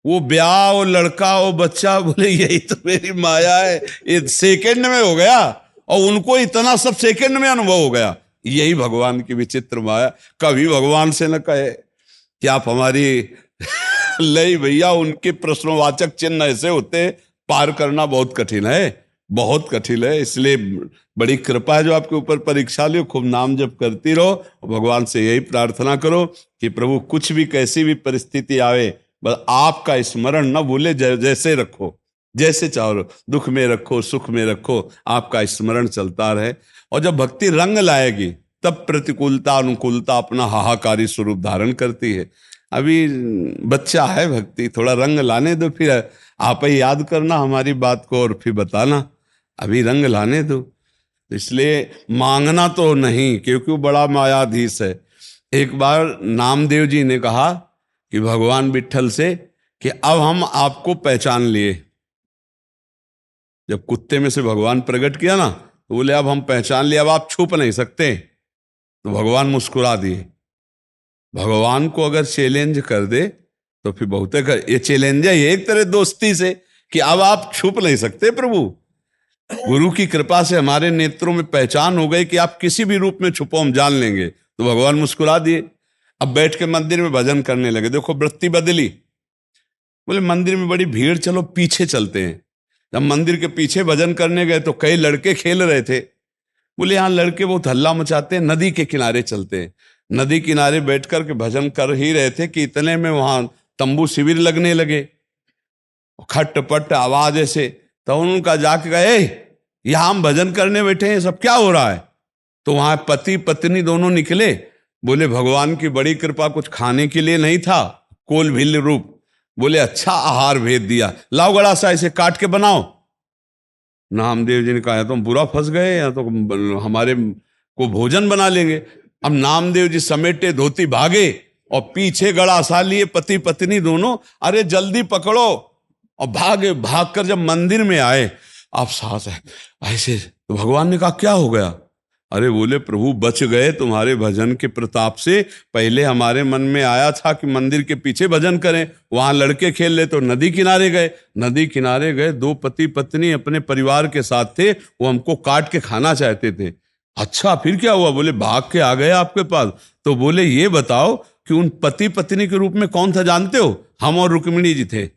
वो ब्याह और लड़का और बच्चा, बोले यही तो मेरी माया है, ये सेकंड में हो गया। और उनको इतना सब सेकंड में अनुभव हो गया। यही भगवान की विचित्र माया। कभी भगवान से न कहे कि आप हमारी नहीं भैया, उनके प्रश्नवाचक चिन्ह ऐसे होते, पार करना बहुत कठिन है, बहुत कठिन है। इसलिए बड़ी कृपा है जो आपके ऊपर परीक्षा लियो, खूब नाम जप करती रहो। भगवान से यही प्रार्थना करो कि प्रभु कुछ भी कैसी भी परिस्थिति आवे, बस आपका स्मरण न भूले, जैसे रखो, जैसे चाहो, दुख में रखो, सुख में रखो, आपका स्मरण चलता रहे। और जब भक्ति रंग लाएगी तब प्रतिकूलता अनुकूलता अपना हाहाकारी स्वरूप धारण करती है। अभी बच्चा है भक्ति, थोड़ा रंग लाने दो, फिर आप ही याद करना हमारी बात को और फिर बताना, अभी रंग लाने दो। इसलिए मांगना तो नहीं, क्योंकि वो बड़ा मायाधीश है। एक बार नामदेव जी ने कहा कि भगवान विट्ठल से कि अब हम आपको पहचान लिए। जब कुत्ते में से भगवान प्रकट किया ना, तो बोले अब हम पहचान लिए, अब आप छुप नहीं सकते। तो भगवान मुस्कुरा दिए। भगवान को अगर चैलेंज कर दे तो फिर बहुत ये चैलेंज है एक तरह दोस्ती से, कि अब आप छुप नहीं सकते प्रभु। गुरु की कृपा से हमारे नेत्रों में पहचान हो गई कि आप किसी भी रूप में छुपो, हम जान लेंगे। तो भगवान मुस्कुरा दिए। अब बैठ के मंदिर में भजन करने लगे। देखो वृत्ति बदली। बोले मंदिर में बड़ी भीड़, चलो पीछे चलते हैं। जब मंदिर के पीछे भजन करने गए तो कई लड़के खेल रहे थे। बोले यहाँ लड़के बहुत हल्ला मचाते हैं, नदी के किनारे चलते हैं। नदी किनारे बैठ कर के भजन कर ही रहे थे कि इतने में वहां तंबू शिविर लगने लगे, खटपट आवाज ऐसे। तो उनका जाके गए, यहाँ हम भजन करने बैठे हैं, सब क्या हो रहा है? तो वहां पति पत्नी दोनों निकले। बोले भगवान की बड़ी कृपा, कुछ खाने के लिए नहीं था, कोल भिल रूप। बोले अच्छा आहार भेज दिया, लाओ गड़ा सा इसे काट के बनाओ। नामदेव जी ने कहा तुम बुरा फंस गए, या तो हमारे को भोजन बना लेंगे। अब नामदेव जी समेटे धोती भागे और पीछे गड़ा सा लिए पति पत्नी दोनों, अरे जल्दी पकड़ो। और भागे, भागकर जब मंदिर में आए, आप सांस है ऐसे। तो भगवान ने कहा क्या हो गया? अरे बोले प्रभु बच गए तुम्हारे भजन के प्रताप से। पहले हमारे मन में आया था कि मंदिर के पीछे भजन करें, वहां लड़के खेल ले, तो नदी किनारे गए। नदी किनारे गए, दो पति पत्नी अपने परिवार के साथ थे, वो हमको काट के खाना चाहते थे। अच्छा फिर क्या हुआ? बोले भाग के आ गए आपके पास। तो बोले ये बताओ कि उन पति पत्नी के रूप में कौन था जानते हो? हम और रुक्मिणी जी थे।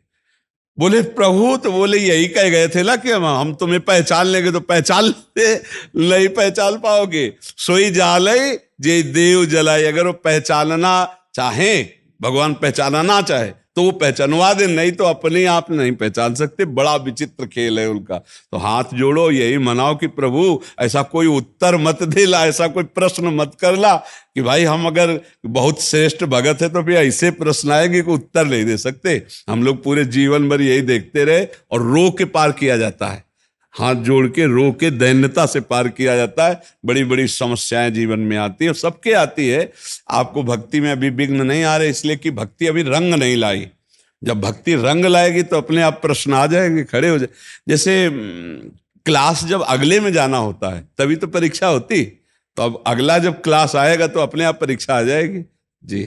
बोले प्रभु, तो बोले यही कह गए थे ना कि हम तुम्हें पहचान लेंगे। तो पहचान नहीं पहचान पाओगे। सोई जालय जे देव जलाए। अगर वो पहचानना चाहे, भगवान पहचानना चाहे तो वो पहचानवा दे, नहीं तो अपने आप नहीं पहचान सकते। बड़ा विचित्र खेल है उनका। तो हाथ जोड़ो, यही मनाओ कि प्रभु ऐसा कोई उत्तर मत देला, ऐसा कोई प्रश्न मत करला कि भाई हम अगर बहुत श्रेष्ठ भगत है तो फिर ऐसे प्रश्न आएंगे कि उत्तर नहीं दे सकते। हम लोग पूरे जीवन भर यही देखते रहे और रो के पार किया जाता है। हाथ जोड़ के रो के दैन्यता से पार किया जाता है। बड़ी बड़ी समस्याएं जीवन में आती है, सबके आती है। आपको भक्ति में अभी विघ्न नहीं आ रहे, इसलिए कि भक्ति अभी रंग नहीं लाई। जब भक्ति रंग लाएगी तो अपने आप प्रश्न आ जाएंगे, खड़े हो जाए। जैसे क्लास जब अगले में जाना होता है तभी तो परीक्षा होती, तो अब अगला जब क्लास आएगा तो अपने आप परीक्षा आ जाएगी। जी।